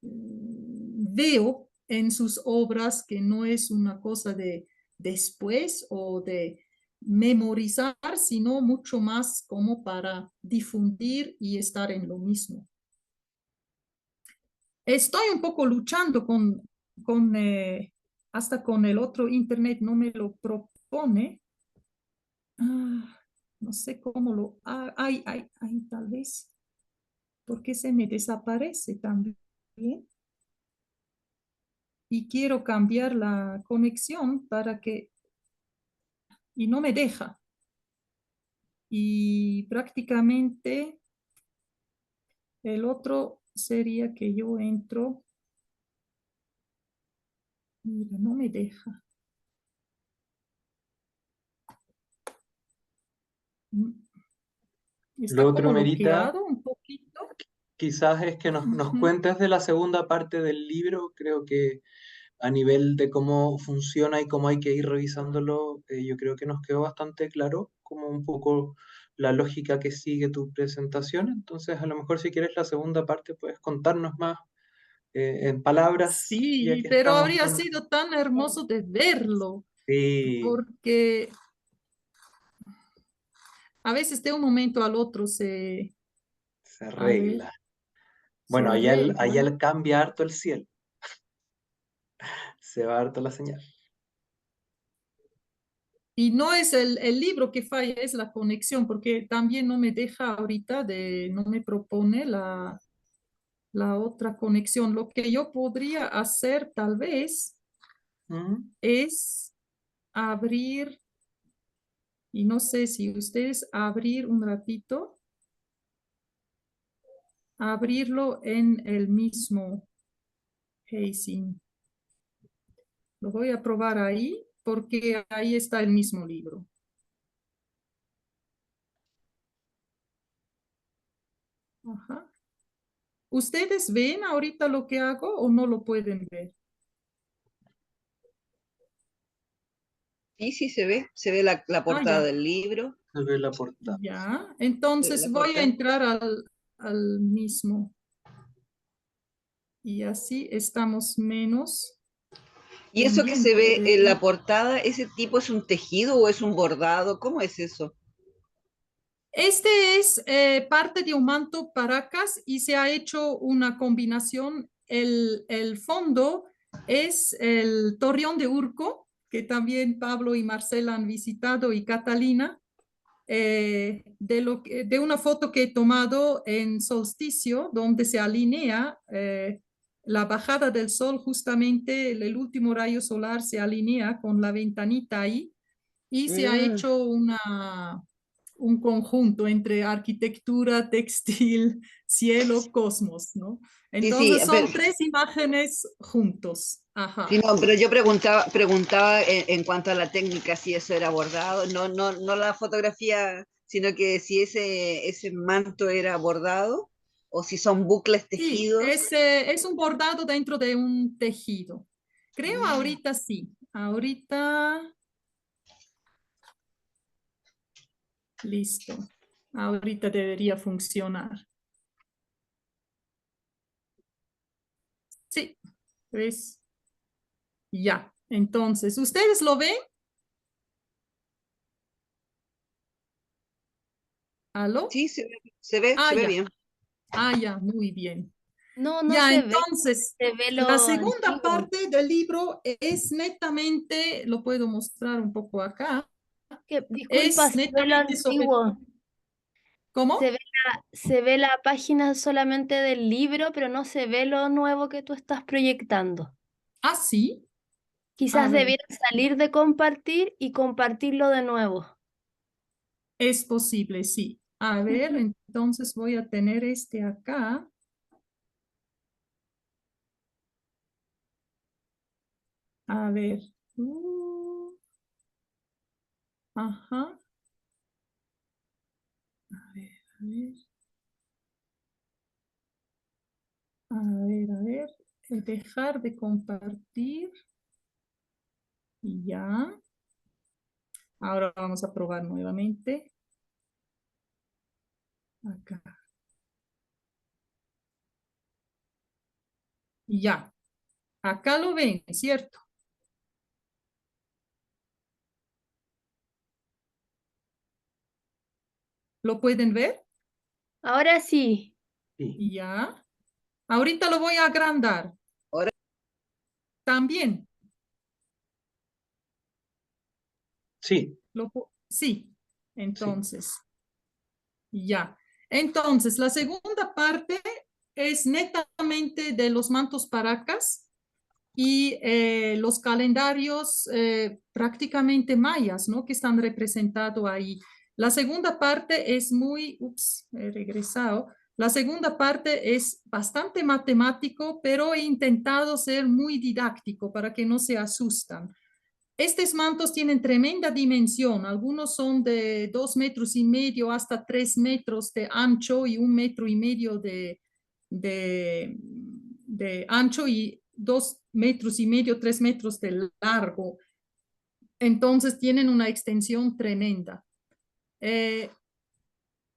veo en sus obras, que no es una cosa de después o de memorizar, sino mucho más como para difundir y estar en lo mismo. Estoy un poco luchando con hasta con el otro internet, no me lo propone. No sé cómo lo... tal vez, porque se me desaparece también. Y quiero cambiar la conexión para que... Y no me deja. Y prácticamente el otro sería que yo entro. Mira, no me deja. Lo Está otro, como Merita, bloqueado un poquito. quizás es que nos Ujú. cuentes de la segunda parte del libro. Creo que a nivel de cómo funciona y cómo hay que ir revisándolo, yo creo que nos quedó bastante claro como un poco la lógica que sigue tu presentación. Entonces, a lo mejor si quieres la segunda parte, puedes contarnos más en palabras, ya Sí, que pero estamos habría con... sido tan hermoso de verlo, Sí, porque a veces de un momento al otro se, se a ver, arregla. se Bueno, arregla. allá cambia harto el cielo, se va harto la señal. Y no es el libro que falla, es la conexión, porque también no me deja ahorita no me propone la otra conexión. Lo que yo podría hacer tal vez ¿Mm? es abrir, y no sé si ustedes abrir un ratito, abrirlo en el mismo Hazing. Lo voy a probar ahí porque ahí está el mismo libro. Ajá. ¿Ustedes ven ahorita lo que hago o no lo pueden ver? Sí, sí, se ve la Ah, portada ya, del libro, Se ve la portada. ya. se ve Entonces la voy a portada. entrar al mismo y así estamos menos ¿Y eso que se pendiente ve en la de... portada, ese tipo es un tejido o es un bordado? ¿Cómo es eso? Este es parte de un manto Paracas y se ha hecho una combinación. El fondo es el Torreón de Urco, que también Pablo y Marcela han visitado, y Catalina, de una foto que he tomado en solsticio, donde se alinea la bajada del sol, justamente el último rayo solar se alinea con la ventanita ahí y se ha Mm, hecho un conjunto entre arquitectura, textil, cielo, cosmos, ¿no? sí, sí, Entonces pero, son tres imágenes juntos. sí, Ajá. no, pero yo preguntaba en cuanto a la técnica, si eso era bordado, no la fotografía, sino que si ese manto era bordado o si son bucles Sí, tejidos. es un bordado dentro de un tejido. Creo Ah, ahorita sí. Ahorita Listo. Ahorita debería funcionar. Sí, pues ya. Entonces, ¿ustedes lo ven? ¿Aló? Sí, se ve, Ah, se ve ya. bien. Ah, ya, muy bien. No, no Ya, se ve, entonces, se ve lo la segunda antiguo. parte del libro es netamente, lo puedo mostrar un poco acá, Disculpa, es se ve lo netamente sobre... antiguo. ¿Cómo? Se ve la página solamente del libro, pero no se ve lo nuevo que tú estás proyectando. Ah, sí. A Quizás ver, debieras salir de compartir y compartirlo de nuevo. es posible, sí. A ver, Ujú. entonces voy a tener este acá. A ver. Ajá. A ver, a ver. A ver, a ver. Dejar de compartir. Y ya. Ahora vamos a probar nuevamente. Acá. Y ya. Acá lo ven, ¿cierto? ¿Lo pueden ver? Ahora sí. Sí, Y ya. Ahorita lo voy a agrandar. Ahora, También. sí, Sí. sí. Entonces, ya. Entonces, la segunda parte es netamente de los mantos paracas y los calendarios prácticamente mayas, ¿no? Que están representados ahí. La segunda parte es muy, ups, he regresado. La segunda parte es bastante matemático, pero he intentado ser muy didáctico para que no se asustan. Estos mantos tienen tremenda dimensión. Algunos son de 2,5 metros hasta 3 metros de ancho y 1,5 metros de ancho y 2,5 metros, 3 metros de largo. Entonces tienen una extensión tremenda. Eh,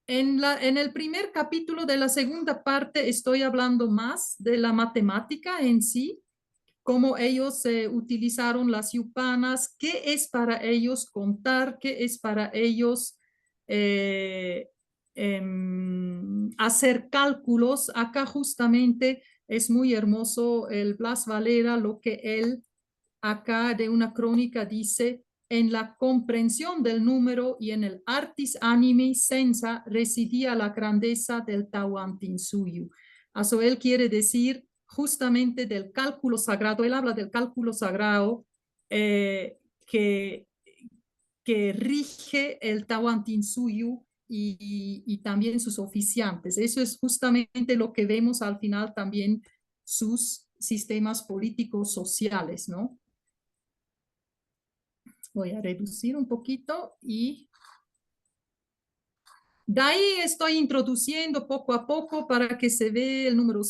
en el primer capítulo de la segunda parte estoy hablando más de la matemática en sí, cómo ellos utilizaron las yupanas, qué es para ellos contar, qué es para ellos eh, hacer cálculos. Acá justamente es muy hermoso el Blas Valera, lo que él acá de una crónica dice, en la comprensión del número y en el artis animi sensa residía la grandeza del Tahuantinsuyo. Eso él quiere decir justamente del cálculo sagrado, él habla del cálculo sagrado eh, que, que rige el Tahuantinsuyo y también sus oficiantes. Eso es justamente lo que vemos al final también sus sistemas políticos sociales, ¿no? Voy a reducir un poquito y de ahí estoy introduciendo poco a poco para que se vea el número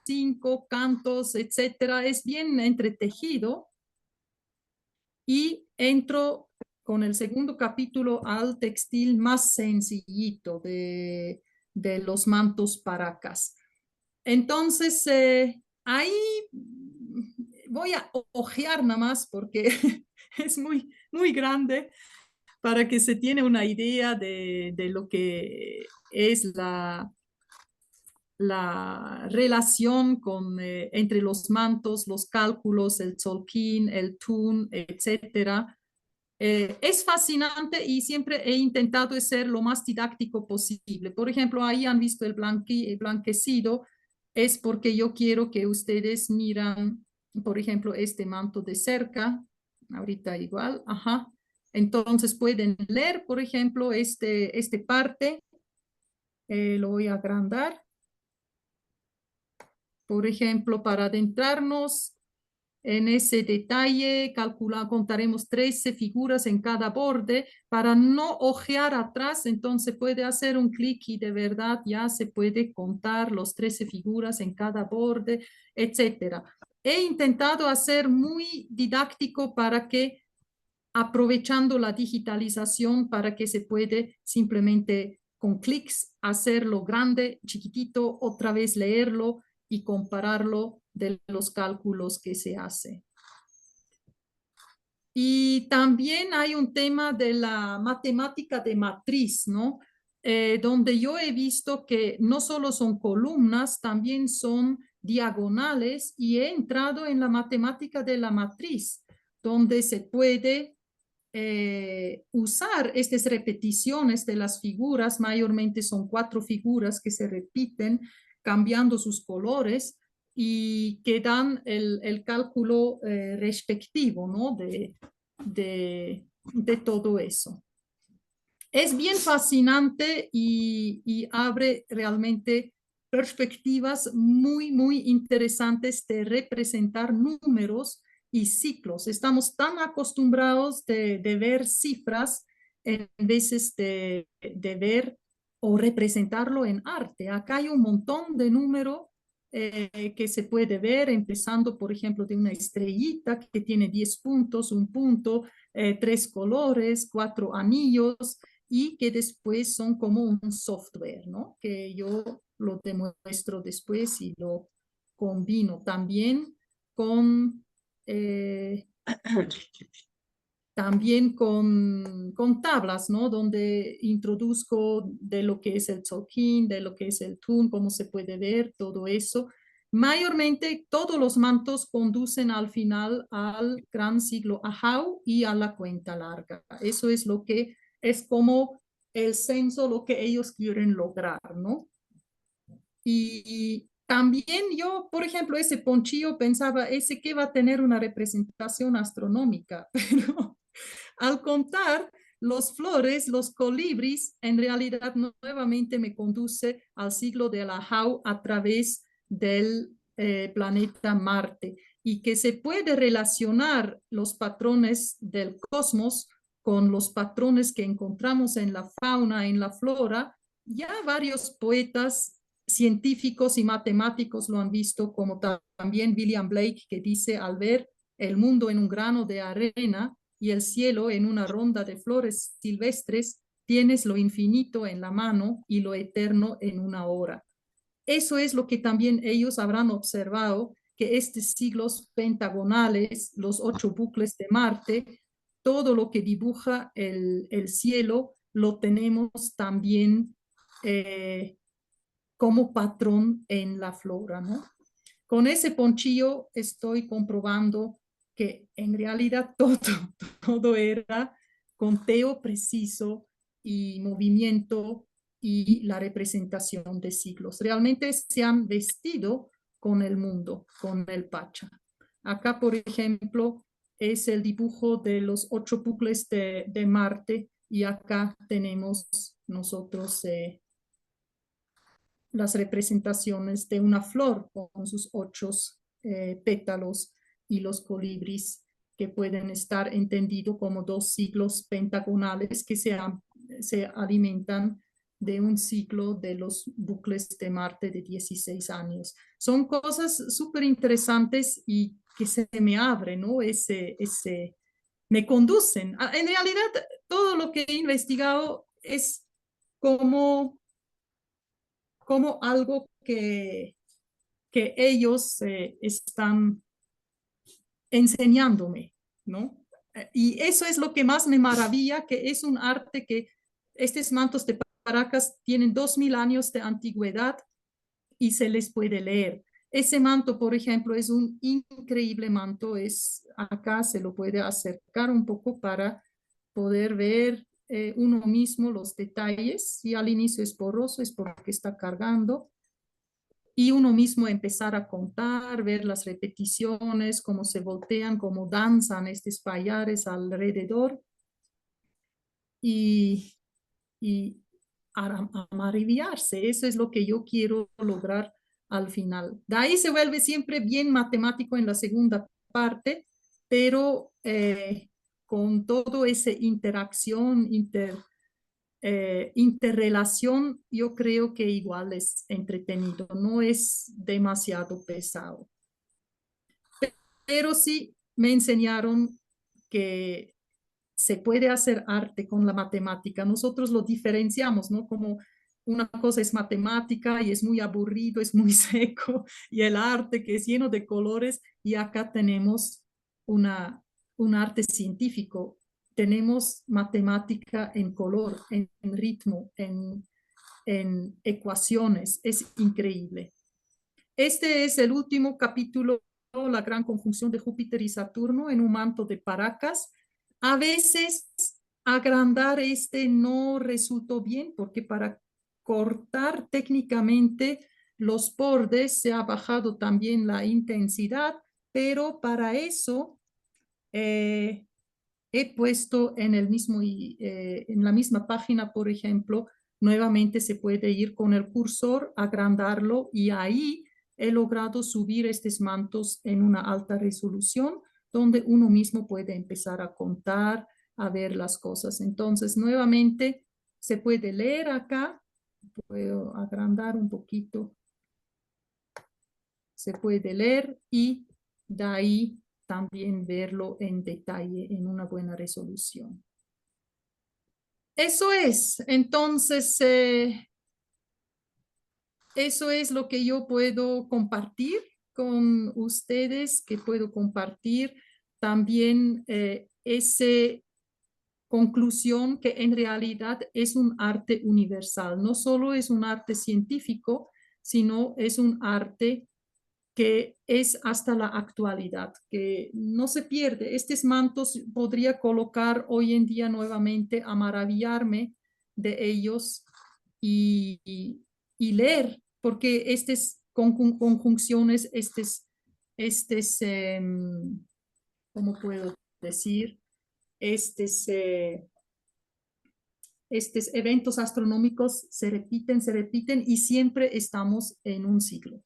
5, cantos, etcétera. Es bien entretejido y entro con el segundo capítulo al textil más sencillito de los mantos paracas. Entonces, ahí voy a ojear nada más porque es muy, muy grande para que se tiene una idea de lo que es la relación entre los mantos, los cálculos, el Tzolk'in, el Tun, etcétera. Es fascinante y siempre he intentado ser lo más didáctico posible. Por ejemplo, ahí han visto el blanquecido, es porque yo quiero que ustedes miran, por ejemplo, este manto de cerca, ahorita igual, ajá. Entonces pueden leer, por ejemplo, este parte, lo voy a agrandar. Por ejemplo, para adentrarnos en ese detalle, contaremos 13 figuras en cada borde para no ojear atrás, entonces puede hacer un clic y de verdad ya se puede contar los 13 figuras en cada borde, etcétera. He intentado hacer muy didáctico para que aprovechando la digitalización para que se puede simplemente con clics hacerlo grande, chiquitito, otra vez leerlo y compararlo de los cálculos que se hace. Y también hay un tema de la matemática de matriz, ¿no? Donde yo he visto que no solo son columnas, también son diagonales y he entrado en la matemática de la matriz, donde se puede usar estas repeticiones de las figuras, mayormente son 4 figuras que se repiten cambiando sus colores y que dan el cálculo respectivo, ¿no? De todo eso. Es bien fascinante y abre realmente perspectivas muy, muy interesantes de representar números y ciclos. Estamos tan acostumbrados de ver cifras en veces de ver o representarlo en arte. Acá hay un montón de números que se puede ver, empezando, por ejemplo, de una estrellita que tiene 10 puntos, un punto, 3 colores, 4 anillos, y que después son como un software, ¿no? Que yo lo demuestro después y lo combino también con, eh, también con tablas, ¿no? Donde introduzco de lo que es el Tolkien, de lo que es el Tun, cómo se puede ver, todo eso. Mayormente todos los mantos conducen al final al gran siglo Ahau y a la cuenta larga. Eso es lo que es como el censo, lo que ellos quieren lograr, ¿no? Y también yo, por ejemplo, ese ponchillo pensaba, ese que va a tener una representación astronómica, pero al contar los flores, los colibris, en realidad nuevamente me conduce al siglo de la Ahau a través del planeta Marte y que se puede relacionar los patrones del cosmos con los patrones que encontramos en la fauna, en la flora. Ya varios poetas científicos y matemáticos lo han visto, como también William Blake, que dice, al ver el mundo en un grano de arena y el cielo en una ronda de flores silvestres, tienes lo infinito en la mano y lo eterno en una hora. Eso es lo que también ellos habrán observado, que estos siglos pentagonales, los 8 bucles de Marte, todo lo que dibuja el cielo, lo tenemos también como patrón en la flora, ¿no? Con ese ponchillo estoy comprobando que en realidad todo era conteo preciso y movimiento y la representación de siglos. Realmente se han vestido con el mundo, con el Pacha. Acá, por ejemplo, es el dibujo de los 8 bucles de Marte y acá tenemos nosotros las representaciones de una flor con sus 8 pétalos y los colibris que pueden estar entendidos como 2 ciclos pentagonales que se alimentan de un ciclo de los bucles de Marte de 16 años. Son cosas súper interesantes y que se me abren, ¿no? Me conducen. En realidad, todo lo que he investigado es como algo que ellos están enseñándome, ¿no? Y eso es lo que más me maravilla, que es un arte que estos mantos de Paracas tienen 2000 años de antigüedad y se les puede leer. Ese manto, por ejemplo, es un increíble manto, acá se lo puede acercar un poco para poder ver uno mismo los detalles. Y al inicio es borroso, es porque está cargando. Y uno mismo empezar a contar, ver las repeticiones, cómo se voltean, cómo danzan estos payares alrededor y a maravillarse. Eso es lo que yo quiero lograr al final. De ahí se vuelve siempre bien matemático en la segunda parte, pero con todo esa interacción, interrelación, yo creo que igual es entretenido, no es demasiado pesado. Pero sí me enseñaron que se puede hacer arte con la matemática. Nosotros lo diferenciamos, ¿no? Como una cosa es matemática y es muy aburrido, es muy seco, y el arte que es lleno de colores, y acá tenemos un arte científico. Tenemos matemática en color, en ritmo, en ecuaciones. Es increíble. Este es el último capítulo, la gran conjunción de Júpiter y Saturno en un manto de Paracas. A veces agrandar este no resultó bien porque para cortar técnicamente los bordes se ha bajado también la intensidad, pero para eso he puesto en en la misma página, por ejemplo, nuevamente se puede ir con el cursor, agrandarlo, y ahí he logrado subir estos mantos en una alta resolución donde uno mismo puede empezar a contar, a ver las cosas. Entonces, nuevamente se puede leer acá. Puedo agrandar un poquito. Se puede leer y de ahí también verlo en detalle en una buena resolución. Eso es. Entonces, eso es lo que yo puedo compartir con ustedes, que puedo compartir también esa conclusión que en realidad es un arte universal. No solo es un arte científico, sino es un arte que es hasta la actualidad, que no se pierde. Estos mantos podría colocar hoy en día nuevamente a maravillarme de ellos y leer, porque estas conjunciones, ¿cómo puedo decir? Estos eventos astronómicos se repiten y siempre estamos en un ciclo.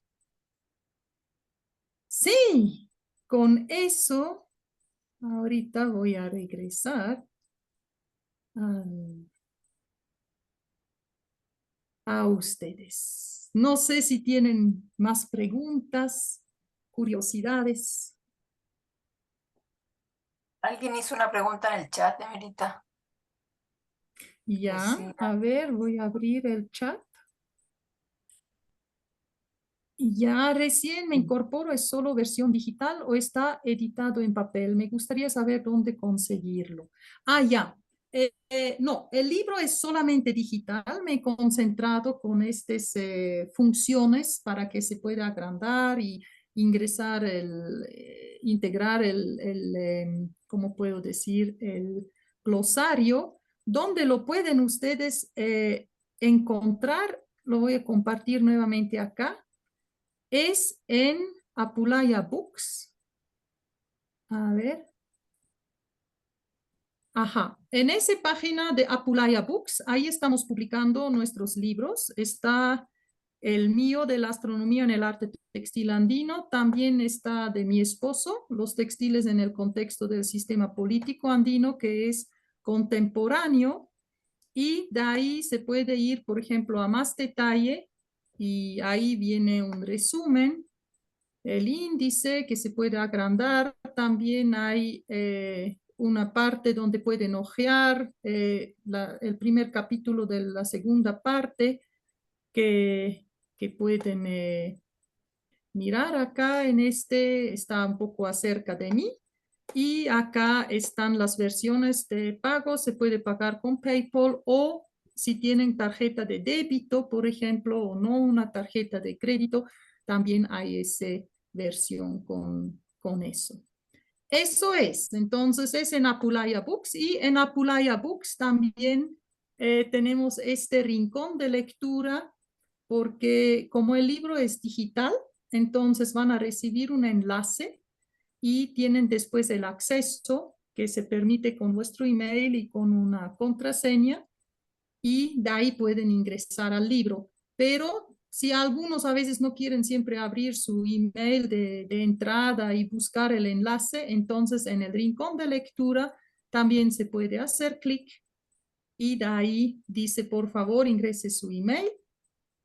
Sí, con eso, ahorita voy a regresar a ustedes. No sé si tienen más preguntas, curiosidades. Alguien hizo una pregunta en el chat, Emerita. Ya, Sí. a ver, voy a abrir el chat. Ya recién me incorporo, ¿es solo versión digital o está editado en papel? Me gustaría saber dónde conseguirlo. Ah, ya. No, el libro es solamente digital. Me he concentrado con estas funciones para que se pueda agrandar y ingresar integrar ¿cómo puedo decir? El glosario, donde lo pueden ustedes encontrar. Lo voy a compartir nuevamente acá. Es en Apulaya Books. A ver. Ajá. En esa página de Apulaya Books, ahí estamos publicando nuestros libros. Está el mío de la astronomía en el arte textil andino. También está de mi esposo, los textiles en el contexto del sistema político andino, que es contemporáneo. Y de ahí se puede ir, por ejemplo, a más detalle. Y ahí viene un resumen. El índice que se puede agrandar. También hay una parte donde pueden hojear el primer capítulo de la segunda parte que pueden mirar acá en este, está un poco acerca de mí. Y acá están las versiones de pago, se puede pagar con PayPal o si tienen tarjeta de débito, por ejemplo, o no una tarjeta de crédito, también hay esa versión con eso. Eso es, entonces es en Apulaya Books y en Apulaya Books también tenemos este rincón de lectura porque como el libro es digital, entonces van a recibir un enlace y tienen después el acceso que se permite con vuestro email y con una contraseña y de ahí pueden ingresar al libro. Pero si algunos a veces no quieren siempre abrir su email de entrada y buscar el enlace, entonces en el rincón de lectura también se puede hacer clic y de ahí dice por favor ingrese su email.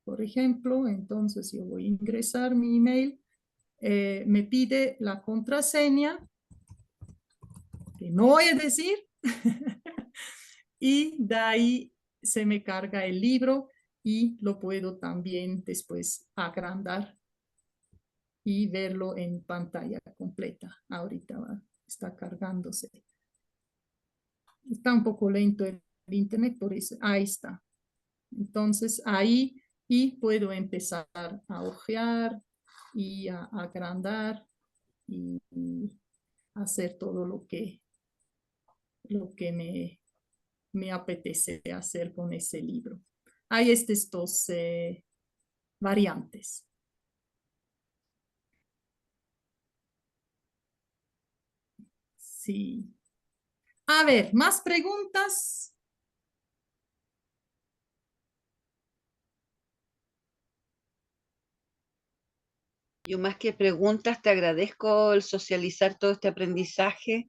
Por ejemplo, entonces yo voy a ingresar mi email. Me pide la contraseña, que no voy a decir, Y de ahí se me carga el libro y lo puedo también después agrandar y verlo en pantalla completa. Ahorita está cargándose. Está un poco lento el internet, por eso ahí está. Entonces ahí y puedo empezar a hojear y a agrandar y hacer todo lo que me apetece hacer con ese libro. Hay estas dos variantes. Sí. A ver, ¿más preguntas? Yo más que preguntas, te agradezco el socializar todo este aprendizaje.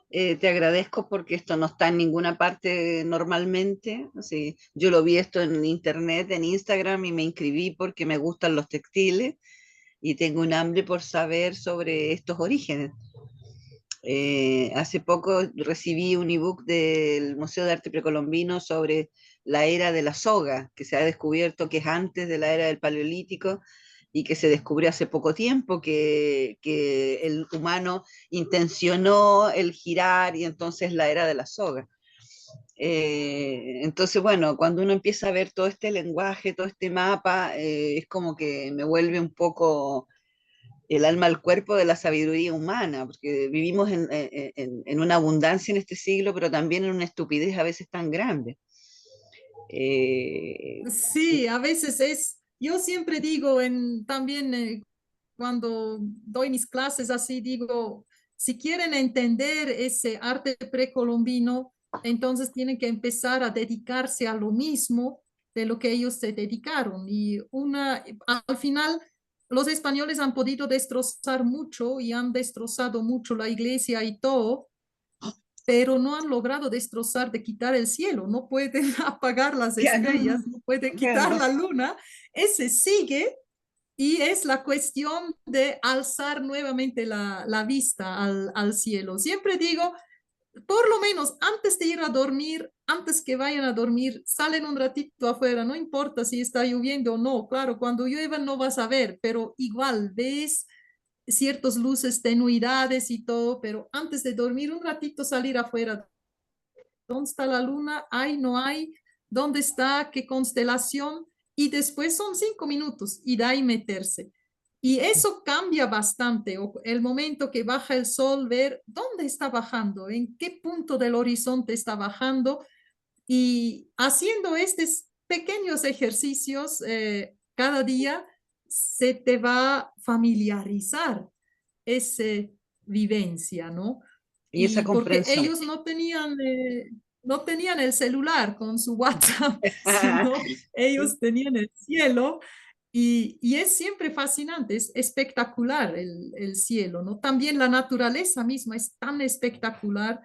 Te agradezco porque esto no está en ninguna parte normalmente. Así, yo lo vi esto en internet, en Instagram, y me inscribí porque me gustan los textiles y tengo un hambre por saber sobre estos orígenes. Hace poco recibí un ebook del Museo de Arte Precolombino sobre la era de la soga, que se ha descubierto que es antes de la era del Paleolítico y que se descubrió hace poco tiempo que el humano intencionó el girar y entonces la era de la soga. Entonces, bueno, cuando uno empieza a ver todo este lenguaje, todo este mapa, es como que me vuelve un poco el alma al cuerpo de la sabiduría humana, porque vivimos en una abundancia en este siglo, pero también en una estupidez a veces tan grande. Sí, a veces yo siempre digo también cuando doy mis clases así, digo, si quieren entender ese arte precolombino, entonces tienen que empezar a dedicarse a lo mismo de lo que ellos se dedicaron. Y al final, los españoles han podido destrozar mucho y han destrozado mucho la iglesia y todo, pero no han logrado destrozar, de quitar el cielo, no pueden apagar las Ya estrellas, no pueden ya quitar no. la luna, ese sigue y es la cuestión de alzar nuevamente la vista al cielo. Siempre digo, por lo menos antes de ir a dormir, antes que vayan a dormir, salen un ratito afuera, no importa si está lloviendo o no, claro, cuando llueva no vas a ver, pero igual ves ciertas luces, tenuidades y todo, pero antes de dormir un ratito salir afuera. ¿Dónde está la luna? ¿Hay, no hay? ¿Dónde está? ¿Qué constelación? Y después son 5 minutos y de ahí meterse. Y eso cambia bastante. El momento que baja el sol, ver dónde está bajando, en qué punto del horizonte está bajando. Y haciendo estos pequeños ejercicios cada día, se te va a familiarizar esa vivencia, ¿no? Y esa Y porque comprensión. ellos no tenían el celular con su WhatsApp, sino ellos tenían el cielo y es siempre fascinante, es espectacular el cielo, ¿no? También la naturaleza misma es tan espectacular,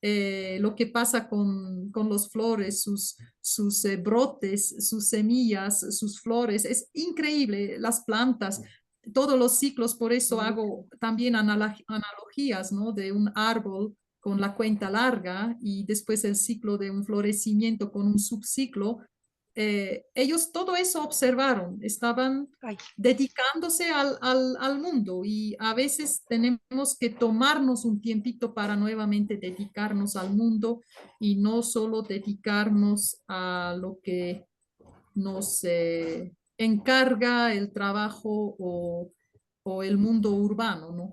lo que pasa con los flores, sus brotes, sus semillas, sus flores, es increíble, las plantas, todos los ciclos, por eso hago también analogías, ¿no? De un árbol con la cuenta larga y después el ciclo de un florecimiento con un subciclo. Ellos todo eso observaron, estaban Ay, dedicándose al mundo y a veces tenemos que tomarnos un tiempito para nuevamente dedicarnos al mundo y no solo dedicarnos a lo que nos encarga el trabajo o el mundo urbano, ¿no?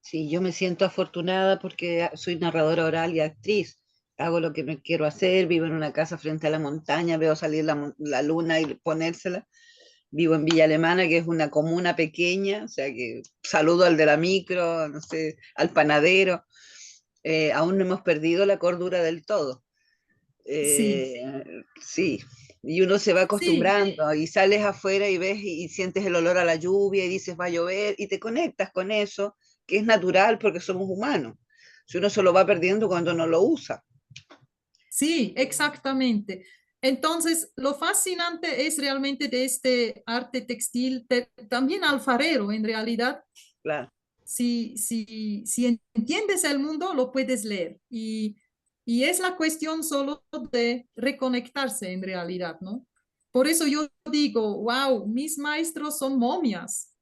sí, yo me siento afortunada porque soy narradora oral y actriz. Hago lo que me quiero hacer, vivo en una casa frente a la montaña, veo salir la luna y ponérsela. Vivo en Villa Alemana, que es una comuna pequeña, o sea que saludo al de la micro, no sé, al panadero. Aún no hemos perdido la cordura del todo. Sí, Sí, y uno se va sí, acostumbrando y sales afuera y ves y sientes el olor a la lluvia y dices va a llover y te conectas con eso, que es natural porque somos humanos. Si uno se lo va perdiendo cuando no lo usa. sí, exactamente. Entonces, lo fascinante es realmente de este arte textil, también alfarero en realidad, Claro. si entiendes el mundo, lo puedes leer. Y es la cuestión solo de reconectarse en realidad, ¿no? Por eso yo digo, wow, mis maestros son momias.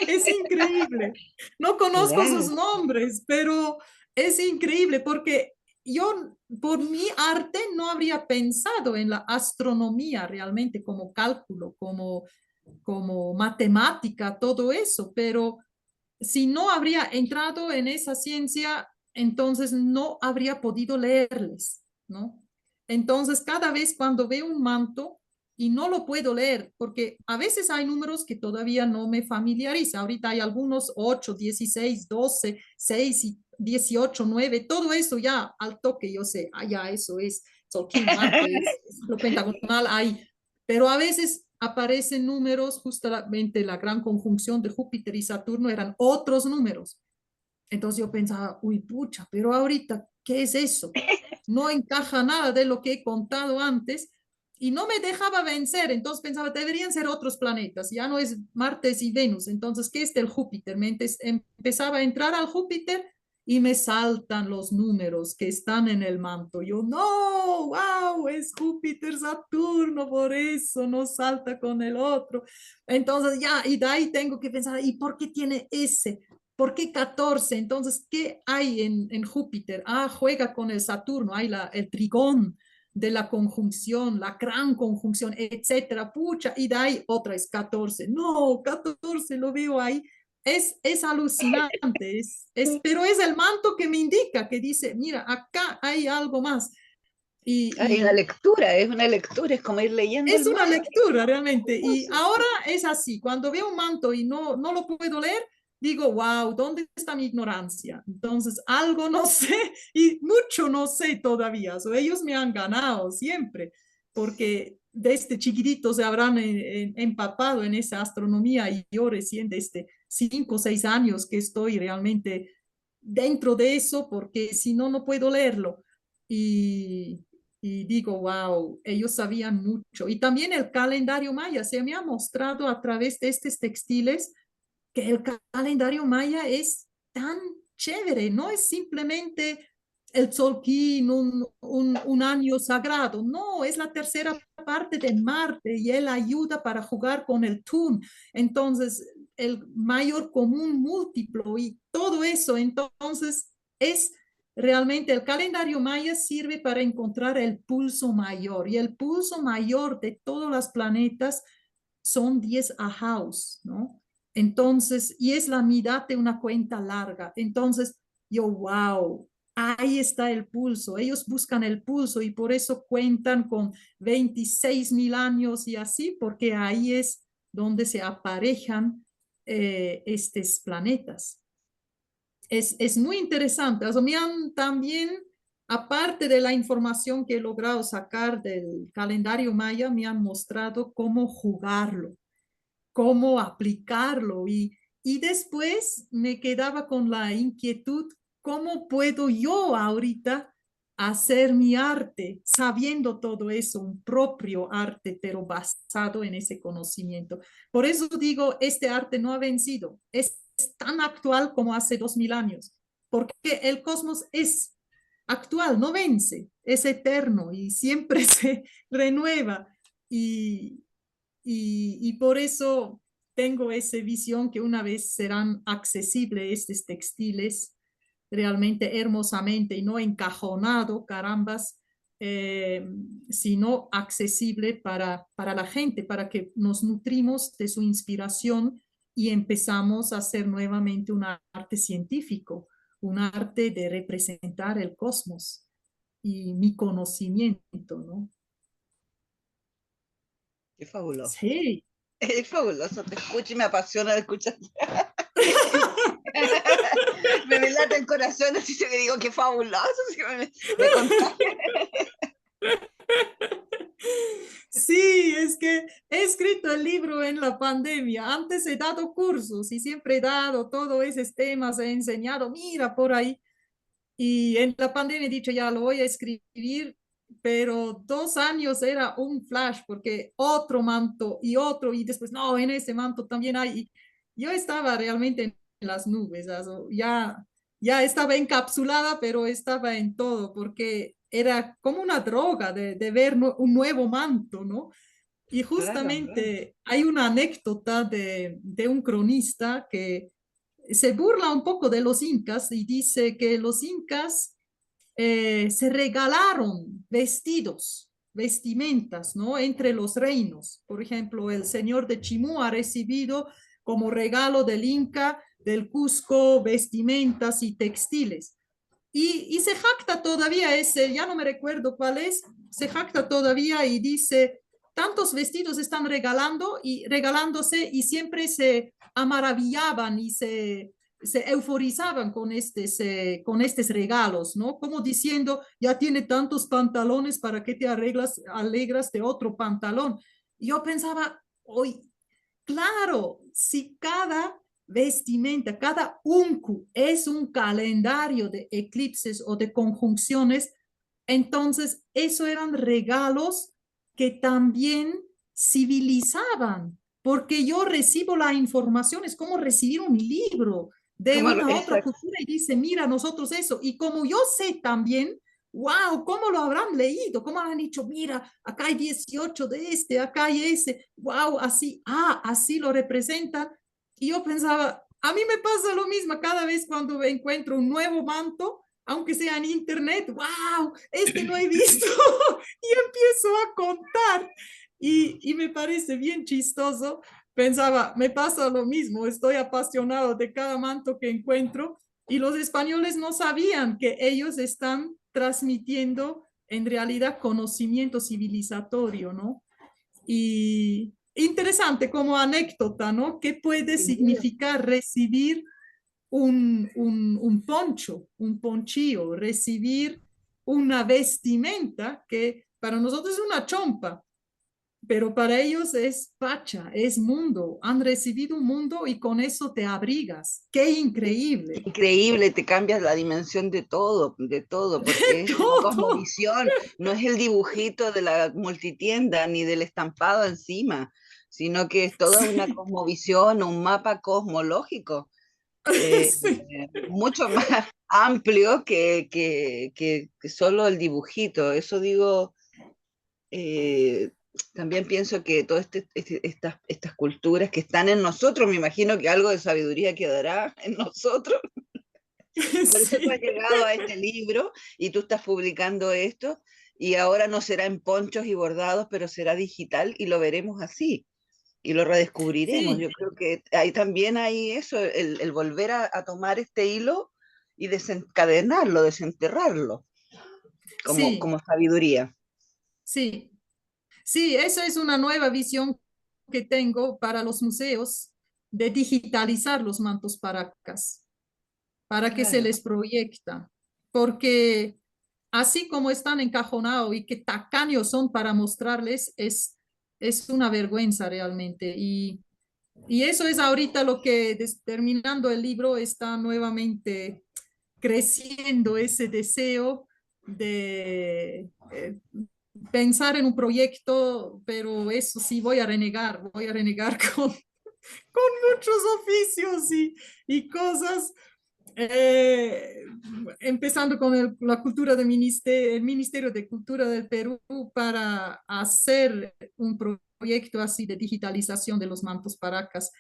Es increíble. No conozco sus Claro. nombres, pero es increíble porque yo por mi arte no habría pensado en la astronomía realmente como cálculo, como matemática, todo eso, pero si no habría entrado en esa ciencia, entonces no habría podido leerles, ¿no? Entonces, cada vez cuando veo un manto y no lo puedo leer, porque a veces hay números que todavía no me familiariza. Ahorita hay algunos 8, 16, 12, 6 y 18, 9, todo eso ya al toque yo sé, ya eso es Solkin, Marte, es lo pentagonal, hay, pero a veces aparecen números, justamente la gran conjunción de Júpiter y Saturno eran otros números. Entonces yo pensaba, uy, pucha, pero ahorita, ¿qué es eso? No encaja nada de lo que he contado antes y no me dejaba vencer. Entonces pensaba, deberían ser otros planetas, ya no es Marte y Venus. Entonces, ¿qué es el Júpiter? Empezaba a entrar al Júpiter y me saltan los números que están en el manto. Yo, no, wow, es Júpiter, Saturno, por eso no salta con el otro. Entonces ya, y de ahí tengo que pensar, ¿y por qué tiene ese? ¿Por qué 14? Entonces, ¿qué hay en Júpiter? Ah, juega con el Saturno, hay el trigón de la conjunción, la gran conjunción, etcétera. Pucha, y de ahí otra es 14. No, 14 lo veo ahí. Es alucinante, pero es el manto que me indica, que dice, mira, acá hay algo más. Hay una lectura, es como ir leyendo Es el una mapa. lectura realmente. Y Hermoso. ahora es así, cuando veo un manto y no lo puedo leer, digo, wow, ¿dónde está mi ignorancia? Entonces, algo no sé y mucho no sé todavía. Ellos me han ganado siempre, porque desde chiquititos se habrán empapado en esa astronomía y yo recién desde 5 o 6 años que estoy realmente dentro de eso, porque si no, no puedo leerlo. Y, y digo, wow, ellos sabían mucho. Y también el calendario maya se me ha mostrado a través de estos textiles que el calendario maya es tan chévere, no es simplemente el Tzolk'in, un año sagrado, no, es la tercera parte de Marte y él ayuda para jugar con el Tun, entonces el mayor común múltiplo y todo eso, entonces es realmente el calendario maya sirve para encontrar el pulso mayor y el pulso mayor de todos los planetas son 10 ahaus, ¿no? Entonces, y es la mitad de una cuenta larga. Entonces, yo, wow, ahí está el pulso. Ellos buscan el pulso y por eso cuentan con 26.000 años y así, porque ahí es donde se aparejan estos planetas. Es muy interesante. O sea, me han también, aparte de la información que he logrado sacar del calendario maya, me han mostrado cómo jugarlo, cómo aplicarlo y después me quedaba con la inquietud, ¿cómo puedo yo ahorita hacer mi arte sabiendo todo eso, un propio arte, pero basado en ese conocimiento? Por eso digo, este arte no ha vencido, es tan actual como hace 2000 años, porque el cosmos es actual, no vence, es eterno y siempre se renueva. Y, y por eso tengo esa visión que una vez serán accesibles estos textiles realmente hermosamente y no encajonado, carambas, eh, sino accesible para la gente, para que nos nutrimos de su inspiración y empezamos a hacer nuevamente un arte científico, un arte de representar el cosmos y mi conocimiento, ¿no? Qué fabuloso. Sí. Es fabuloso, te escucho y me apasiona de escuchar. Me dilata el corazón, así que digo, qué fabuloso. Me contagia. Sí, es que he escrito el libro en la pandemia. Antes he dado cursos y siempre he dado todos esos temas, he enseñado, mira por ahí. Y en la pandemia he dicho, ya lo voy a escribir, pero 2 años era un flash porque otro manto y otro, y después, no, en ese manto también hay. Y yo estaba realmente las nubes, ya estaba encapsulada, pero estaba en todo, porque era como una droga de ver un nuevo manto, ¿no? Y Claro. justamente hay una anécdota de un cronista que se burla un poco de los incas y dice que los incas se regalaron vestidos, vestimentas, ¿no? Entre los reinos. Por ejemplo, el señor de Chimú ha recibido como regalo del Inca, del Cusco, vestimentas y textiles. Y se jacta todavía ese, ya no me recuerdo cuál es, se jacta todavía y dice, tantos vestidos están regalando y regalándose y siempre se amaravillaban y se euforizaban con estos regalos, ¿no? Como diciendo, ya tiene tantos pantalones, ¿para qué te alegras de otro pantalón? Y yo pensaba, hoy, claro, si cada vestimenta, cada uncu es un calendario de eclipses o de conjunciones, entonces eso eran regalos que también civilizaban, porque yo recibo la información, es como recibir un libro de Como, una otra exacto. cultura y dice, mira, nosotros eso, y como yo sé también, wow, ¿cómo lo habrán leído? ¿Cómo han dicho, mira, acá hay 18 de este, acá hay ese, wow, así, así lo representan? Y yo pensaba, a mí me pasa lo mismo cada vez cuando encuentro un nuevo manto, aunque sea en internet, wow, este no he visto, y empiezo a contar, y me parece bien chistoso. Pensaba, me pasa lo mismo, estoy apasionado de cada manto que encuentro, y los españoles no sabían que ellos están transmitiendo en realidad conocimiento civilizatorio, ¿no? Y interesante como anécdota, ¿no? ¿Qué puede significar recibir un poncho, un ponchillo, recibir una vestimenta que para nosotros es una chompa, pero para ellos es pacha, es mundo. Han recibido un mundo y con eso te abrigas. ¡Qué increíble! Increíble, te cambias la dimensión de todo, porque es una Todo. cosmovisión, no es el dibujito de la multitienda ni del estampado encima, sino que es toda una Sí, cosmovisión, un mapa cosmológico, eh, sí, mucho más amplio que solo el dibujito. Eso digo, eh, también pienso que todas estas culturas que están en nosotros, me imagino que algo de sabiduría quedará en nosotros. Por eso tú has sí, llegado a este libro y tú estás publicando esto y ahora no será en ponchos y bordados, pero será digital y lo veremos así y lo redescubriremos. sí, Yo creo que ahí también hay eso, el volver a tomar este hilo y desencadenarlo, desenterrarlo sí, como sabiduría. sí. Sí, eso es una nueva visión que tengo para los museos de digitalizar los mantos paracas para que se Claro. les proyecta, porque así como están encajonados y que tacaños son para mostrarles, es una vergüenza realmente. Y eso es ahorita lo que, terminando el libro, está nuevamente creciendo ese deseo de pensar en un proyecto, pero eso sí, voy a renegar con muchos oficios y cosas, eh, empezando con la cultura del el Ministerio de Cultura del Perú para hacer un proyecto así de digitalización de los mantos paracas.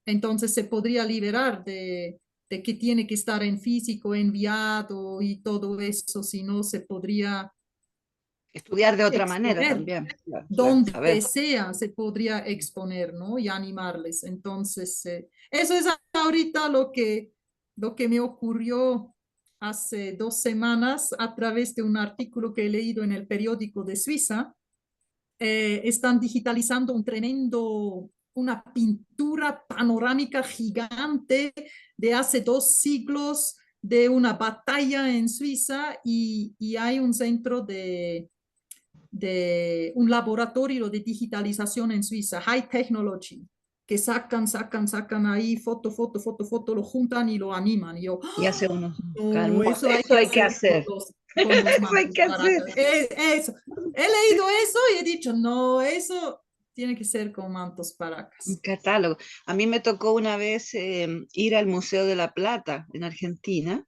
Entonces se podría liberar de que tiene que estar en físico, enviado y todo eso, si no se podría Estudiar de otra manera exponer también, claro, claro, donde saber. sea se podría exponer, ¿no? Y animarles. Entonces, eso es ahorita lo que me ocurrió hace 2 semanas a través de un artículo que he leído en el periódico de Suiza. Están digitalizando una pintura panorámica gigante de hace 2 siglos de una batalla en Suiza y hay un centro de un laboratorio de digitalización en Suiza, High Technology, que sacan ahí foto, lo juntan y lo animan. Y yo, Y hace unos no, hermosos, eso hay eso que hay que hacer hacer, con los eso hay mantos que hacer. paracas. Eso. He leído eso y he dicho, no, eso tiene que ser con mantos Un paracas. catálogo. A mí me tocó una vez ir al Museo de la Plata en Argentina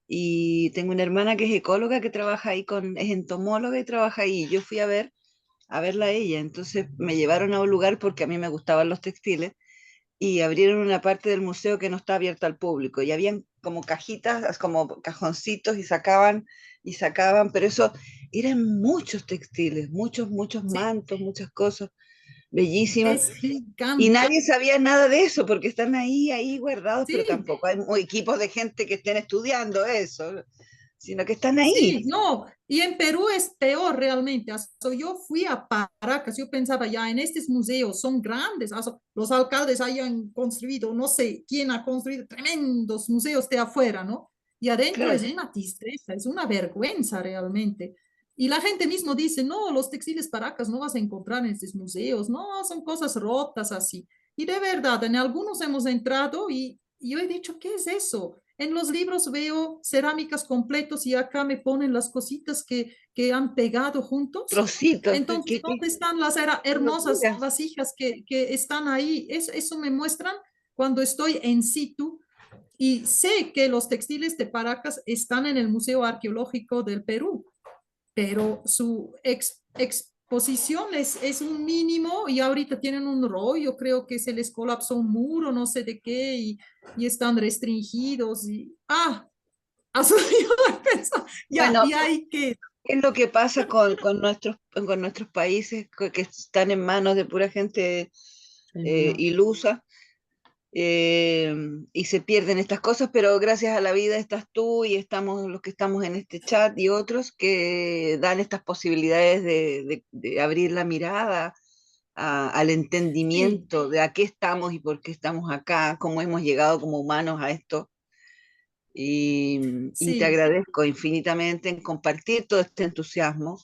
y tengo una hermana que es ecóloga que trabaja ahí es entomóloga y trabaja ahí. Yo fui a verla a ella, entonces me llevaron a un lugar porque a mí me gustaban los textiles y abrieron una parte del museo que no está abierta al público y habían como cajitas, como cajoncitos y sacaban, pero eso eran muchos textiles, muchos Sí, mantos, muchas cosas bellísimas. es Y gigante. nadie sabía nada de eso porque están ahí guardados, pero Sí, tampoco hay equipos de gente que estén estudiando eso, sino que están sí, ahí. no, y en Perú es peor realmente. Yo fui a Paracas, yo pensaba ya en estos museos son grandes, los alcaldes hayan construido, no sé quién ha construido tremendos museos de afuera, ¿no? Y adentro Claro, es una tristeza, es una vergüenza realmente. Y la gente mismo dice, no, los textiles Paracas no vas a encontrar en estos museos, no, son cosas rotas así. Y de verdad, en algunos hemos entrado y yo he dicho, ¿qué es eso? En los libros veo cerámicas completos y acá me ponen las cositas que han pegado juntos. trocitos, Entonces, ¿dónde están las qué hermosas locura. vasijas que están ahí? Eso me muestran cuando estoy en situ y sé que los textiles de Paracas están en el Museo Arqueológico del Perú, pero su exposición es un mínimo y ahorita tienen un rollo, creo que se les colapsó un muro, no sé de qué, y están restringidos. Ya, Bueno, y hay que, ¿qué es lo que pasa con nuestros países que están en manos de pura gente ilusa? eh, y se pierden estas cosas, pero gracias a la vida estás tú y estamos los que estamos en este chat y otros que dan estas posibilidades de abrir la mirada al sí, entendimiento de a qué estamos y por qué estamos acá, cómo hemos llegado como humanos a esto. Y te sí. agradezco infinitamente en compartir todo este entusiasmo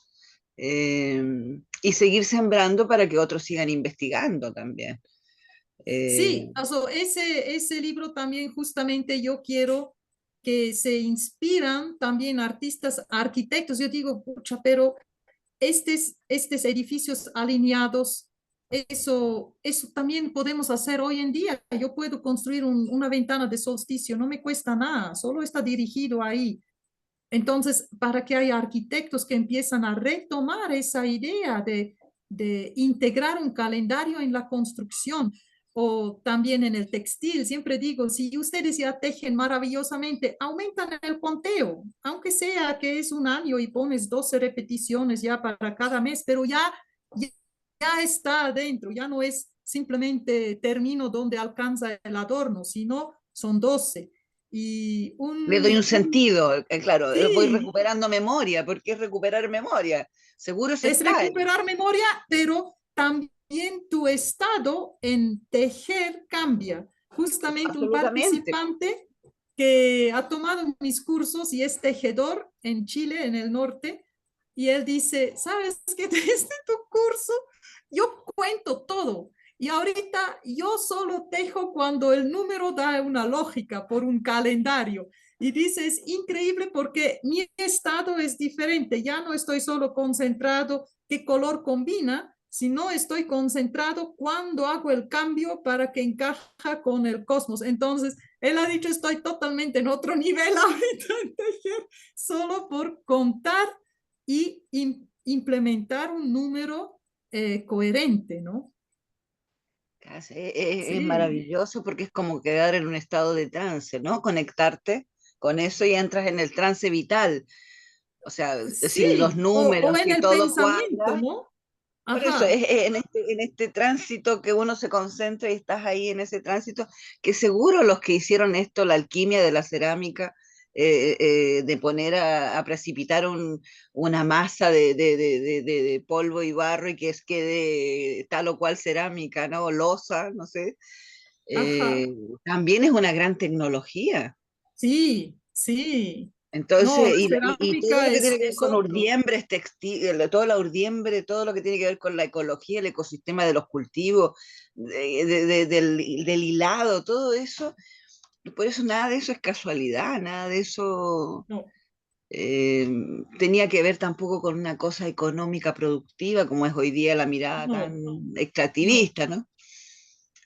y seguir sembrando para que otros sigan investigando también. Eh, Sí, ese libro también justamente yo quiero que se inspiran también artistas, arquitectos. Yo digo, pucha, pero estos edificios alineados, eso también podemos hacer hoy en día. Yo puedo construir una ventana de solsticio, no me cuesta nada, solo está dirigido ahí. Entonces, para que haya arquitectos que empiezan a retomar esa idea de integrar un calendario en la construcción o también en el textil, siempre digo, si ustedes ya tejen maravillosamente, aumentan el conteo, aunque sea que es un año y pones 12 repeticiones ya para cada mes, pero ya está adentro, ya no es simplemente termino donde alcanza el adorno, sino son 12. Y Le doy un un sentido, claro, voy sí, recuperando memoria, porque es recuperar memoria. Seguro se es está ahí, recuperar memoria, pero también tu estado en tejer cambia. Justamente un absolutamente. participante que ha tomado mis cursos y es tejedor en Chile, en el norte, y él dice, ¿sabes qué? Desde tu curso yo cuento todo. Y ahorita yo solo tejo cuando el número da una lógica por un calendario. Y dice, es increíble porque mi estado es diferente. Ya no estoy solo concentrado qué color combina, sino estoy concentrado cuando hago el cambio para que encaja con el cosmos. Entonces, él ha dicho, estoy totalmente en otro nivel ahorita en tejer, solo por contar y implementar un número coherente, ¿no? Es Sí, maravilloso porque es como quedar en un estado de trance, ¿no? Conectarte con eso y entras en el trance vital. O sea, si los sí, o números, en si el todo pensamiento, cuadra, ¿no? por eso Ajá, es en este tránsito que uno se concentra y estás ahí en ese tránsito, que seguro los que hicieron esto, la alquimia de la cerámica, de poner a precipitar una masa de polvo y barro y que quede tal o cual cerámica, ¿no? O losa, no sé, ajá, también es una gran tecnología. sí, sí. No, Entonces, la y todo cerámica lo que tiene que ver es con otro. urdiembres, textil, toda la urdiembre, todo lo que tiene que ver con la ecología, el ecosistema de los cultivos, del hilado, todo eso, por eso nada de eso es casualidad, nada de eso No. eh, tenía que ver tampoco con una cosa económica productiva como es hoy día la mirada tan No, no. extractivista, ¿no?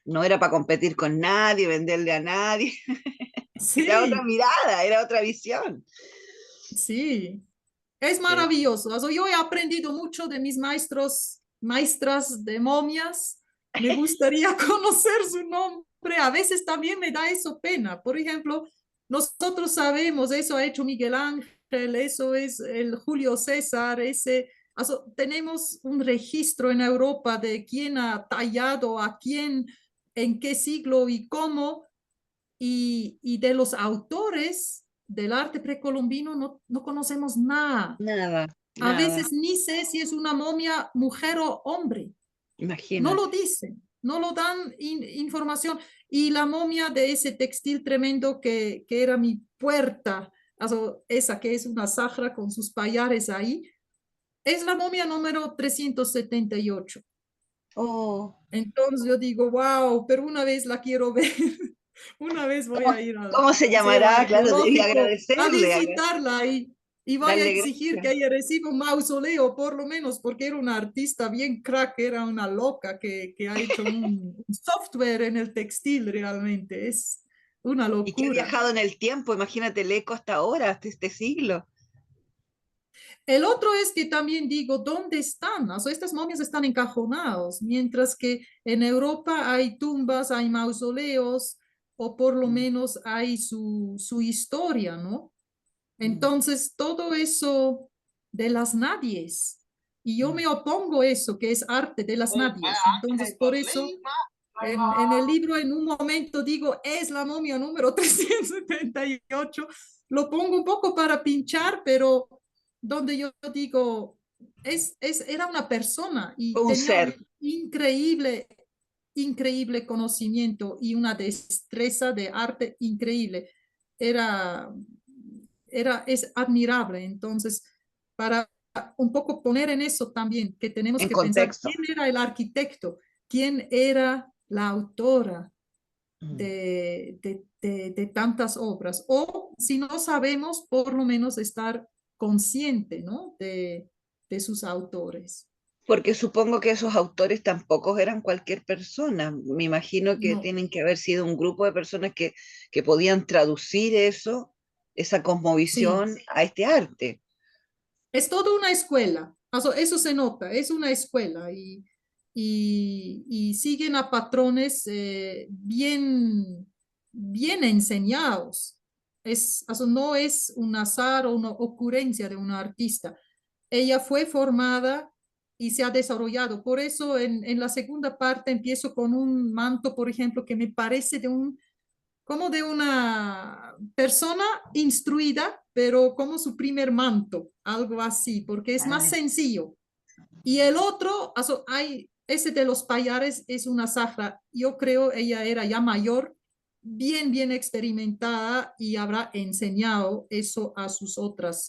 No era para competir con nadie, venderle a nadie, era otra Sí, mirada, era otra visión. sí. Es Eh, maravilloso. Also, yo he aprendido mucho de mis maestros, maestras de momias. Me gustaría conocer su nombre. A veces también me da eso pena. Por ejemplo, nosotros sabemos, eso ha hecho Miguel Ángel, eso es el Julio César, ese, also, tenemos un registro en Europa de quién ha tallado a quién, en qué siglo y cómo, y de los autores del arte precolombino no conocemos nada. nada, A nada, veces ni sé si es una momia mujer o hombre. No lo imagínate. dicen, no lo dan información. Y la momia de ese textil tremendo que era mi puerta, also, esa que es una zahra con sus payares ahí, es la momia número 378. Oh, Entonces yo digo, wow, pero una vez la quiero ver. Una vez voy ¿cómo, a ir al cómo se Museo llamará? Claro, debí Arqueológico a agradecerle, visitarla y voy a darle exigir que gracias. ella reciba un mausoleo, por lo menos, porque era una artista bien crack, era una loca que ha hecho un software en el textil realmente. Es una Y que ha locura. viajado en el tiempo, imagínate el eco hasta ahora, hasta este siglo. El otro es que también digo, ¿dónde están? O sea, estas momias están encajonados, mientras que en Europa hay tumbas, hay mausoleos, o por lo Mm, menos hay su historia, ¿no? mm, Entonces, todo eso de las nadies, y yo mm. me opongo a eso, que es arte de las nadies. Entonces, por eso, en el libro, en un momento digo, es la momia número 378. Lo pongo un poco para pinchar, pero donde yo digo, era una persona y Fue un tenía un ser. increíble, increíble conocimiento y una destreza de arte increíble. Era, es admirable. Entonces, para un poco poner en eso también, que tenemos En que pensar contexto. quién era el arquitecto, quién era la autora Mm. de tantas obras, o si no sabemos, por lo menos estar consciente, ¿no? De sus autores. Porque supongo que esos autores tampoco eran cualquier persona. Me imagino que No, tienen que haber sido un grupo de personas que podían traducir eso, esa sí, cosmovisión, a este arte. es toda una escuela, eso se nota, es una escuela y siguen a patrones bien enseñados. No es un azar o una ocurrencia de una artista. Ella fue formada y se ha desarrollado. Por eso en la segunda parte empiezo con un manto, por ejemplo, que me parece como de una persona instruida, pero como su primer manto, algo así, porque es más sencillo. Y el otro, ese de los payares es una zafra. Yo creo ella era ya mayor, bien experimentada y habrá enseñado eso a sus otras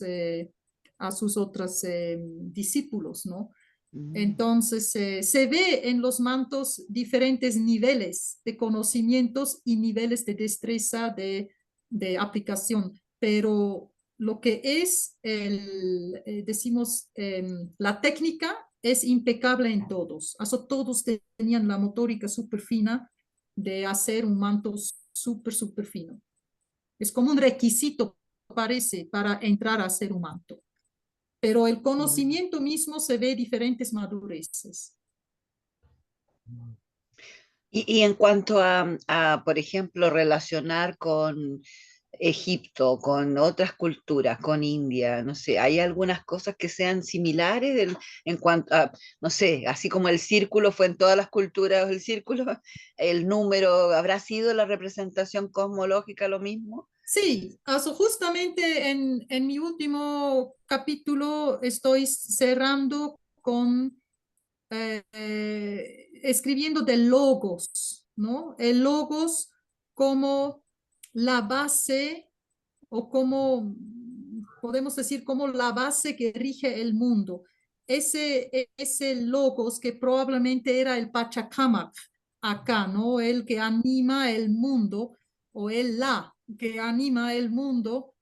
discípulos, ¿no? Mm. Entonces, se ve en los mantos diferentes niveles de conocimientos y niveles de destreza de aplicación, pero lo que es, decimos, la técnica es impecable en todos. Todos tenían la motórica súper fina de hacer un manto súper fino. Es como un requisito, parece, para entrar a hacer un manto, pero el Mm. conocimiento mismo se ve diferentes madureces. Y en cuanto por ejemplo, relacionar con Egipto, con otras culturas, con India, no sé, ¿hay algunas cosas que sean similares en cuanto a, no sé, así como el círculo fue en todas las culturas, el círculo, el número, ¿habrá sido la representación cosmológica lo mismo? Sí, justamente en mi último capítulo estoy cerrando con escribiendo de logos, ¿no? El logos como la base o como podemos decir como la base que rige el mundo. Ese logos que probablemente era el Pachacamac acá, ¿no? El que anima el mundo o el la que anima el mundo.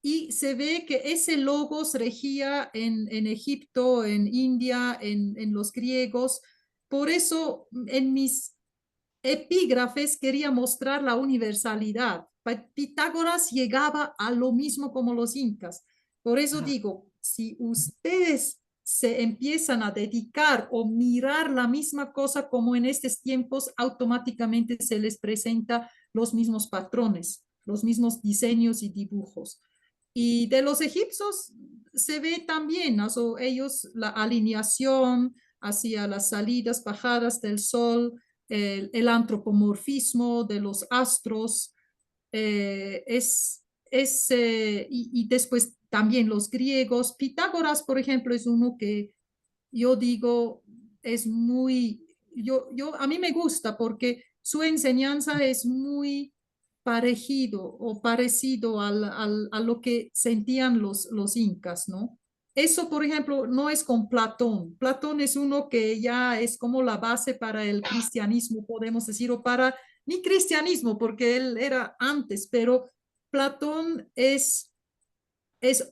y se ve que ese logos regía en Egipto, en India, en los griegos. Por eso en mis epígrafes quería mostrar la universalidad. Pitágoras llegaba a lo mismo como los incas. Por eso Ajá. digo, si ustedes se empiezan a dedicar o mirar la misma cosa como en estos tiempos, automáticamente se les presenta los mismos patrones, los mismos diseños y dibujos. Y de los egipcios se ve también, ¿no? So, ellos, la alineación hacia las salidas, bajadas del sol, el antropomorfismo de los astros, y después también los griegos. Pitágoras, por ejemplo, es uno que yo digo es muy, a mí me gusta porque su enseñanza es muy parecido o parecido a lo que sentían los incas, ¿no? Eso, por ejemplo, no es con Platón. Platón es uno que ya es como la base para el cristianismo, podemos decir, o para ni cristianismo, porque él era antes, pero Platón es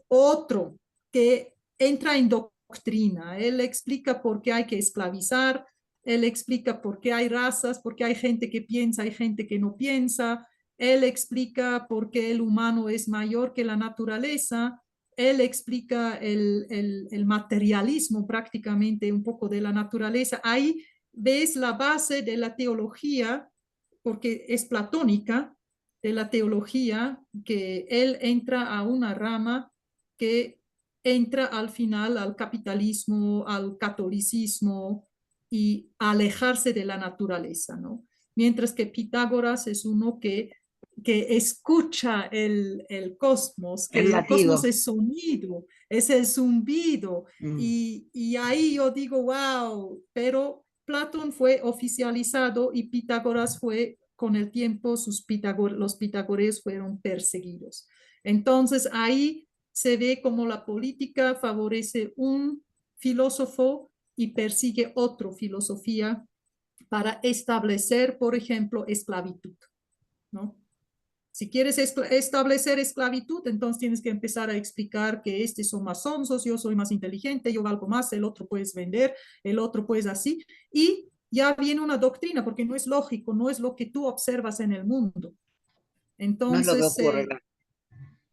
otro que entra en doctrina. Él explica por qué hay que esclavizar, él explica por qué hay razas, por qué hay gente que piensa, hay gente que no piensa, él explica por qué el humano es mayor que la naturaleza, él explica el materialismo prácticamente un poco de la naturaleza. Ahí ves la base de la teología, porque es platónica, de la teología, que él entra a una rama que entra al final al capitalismo, al catolicismo y alejarse de la naturaleza, ¿no? Mientras que Pitágoras es uno que escucha el cosmos, El que el cosmos latido. es sonido, es el zumbido, Mm. y ahí yo digo, wow, pero Platón fue oficializado y Pitágoras fue, con el tiempo, los pitagoreos fueron perseguidos. Entonces ahí se ve como la política favorece un filósofo y persigue otra filosofía para establecer, por ejemplo, esclavitud, ¿no? Si quieres establecer esclavitud, entonces tienes que empezar a explicar que estos son más sonsos, yo soy más inteligente, yo valgo más, el otro puedes vender, el otro puedes así, y ya viene una doctrina, porque no es lógico, no es lo que tú observas en el mundo. No es lo que Entonces, ocurre, claro.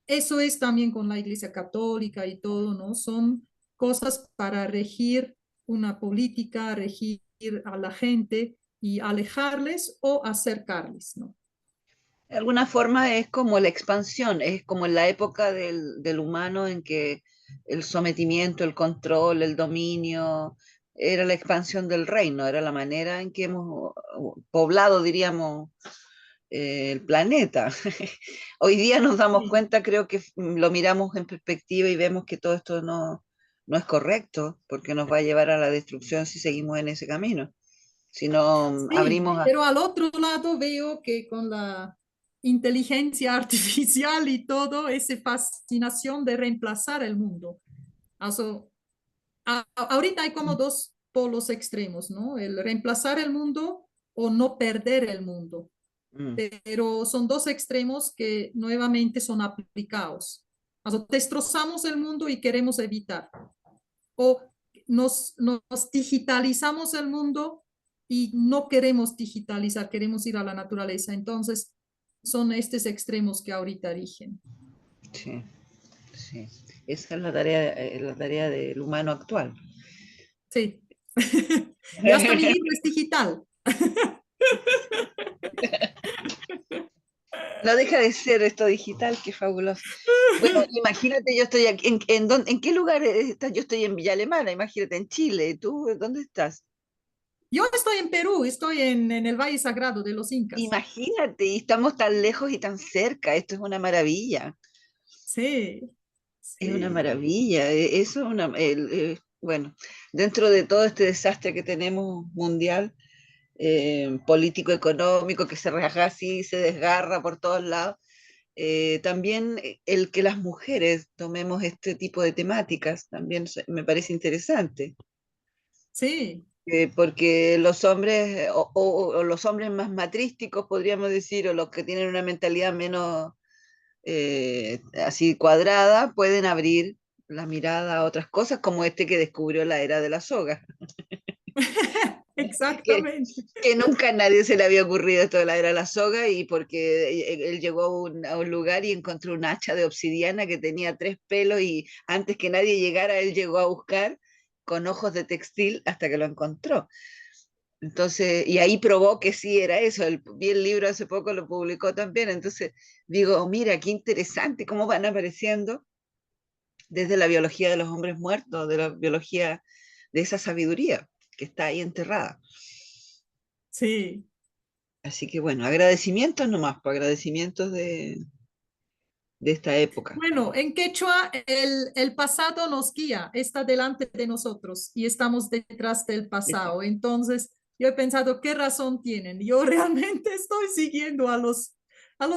eso es también con la Iglesia Católica y todo, ¿no? Son cosas para regir una política, regir a la gente y alejarles o acercarles, ¿no? De alguna forma es como la expansión, es como en la época del humano en que el sometimiento, el control, el dominio, era la expansión del reino, era la manera en que hemos poblado, diríamos, el planeta. Hoy día nos damos Sí, cuenta, creo que lo miramos en perspectiva y vemos que todo esto no es correcto, porque nos va a llevar a la destrucción si seguimos en ese camino. Si no sí, abrimos a... pero al otro lado veo que con la inteligencia artificial y todo, esa fascinación de reemplazar el mundo. Also, ahorita hay como dos polos extremos, ¿no? El reemplazar el mundo o no perder el mundo. Mm. Pero son dos extremos que nuevamente son aplicados. Also, destrozamos el mundo y queremos evitar. O nos digitalizamos el mundo y no queremos digitalizar, queremos ir a la naturaleza. Entonces, son estos extremos que ahorita rigen. Sí, sí. Esa es la tarea del humano actual. Sí. Y hasta mi libro es digital. No deja de ser esto digital, qué fabuloso. Bueno, imagínate, yo estoy aquí, ¿en qué lugar estás? Yo estoy en Villa Alemana, imagínate, en Chile. ¿Tú dónde estás? Yo estoy en Perú, estoy en el Valle Sagrado de los Incas. Imagínate, y estamos tan lejos y tan cerca, esto es una maravilla, Sí, es una sí, maravilla, eso es bueno, dentro de todo este desastre que tenemos mundial, político, económico, que se raja así, se desgarra por todos lados, también el que las mujeres tomemos este tipo de temáticas también me parece interesante, sí, porque los hombres, o los hombres más matrísticos, podríamos decir, o los que tienen una mentalidad menos así cuadrada, pueden abrir la mirada a otras cosas, como este que descubrió la era de la soga, que, Exactamente. que nunca a nadie se le había ocurrido esto de la era de la soga, y porque él llegó a un lugar y encontró un hacha de obsidiana que tenía 3 pelos, y antes que nadie llegara, él llegó a buscar con ojos de textil hasta que lo encontró. Entonces, y ahí probó que sí era eso. Vi el libro hace poco, lo publicó también. Entonces, digo, mira, qué interesante cómo van apareciendo desde la biología de los hombres muertos, de la biología de esa sabiduría que está ahí enterrada. Sí. Así que bueno, agradecimientos nomás, pues agradecimientos de esta época. Bueno, en quechua el pasado nos guía, está delante de nosotros y estamos detrás del pasado. Entonces, yo he pensado, ¿qué razón tienen? Yo realmente estoy siguiendo a los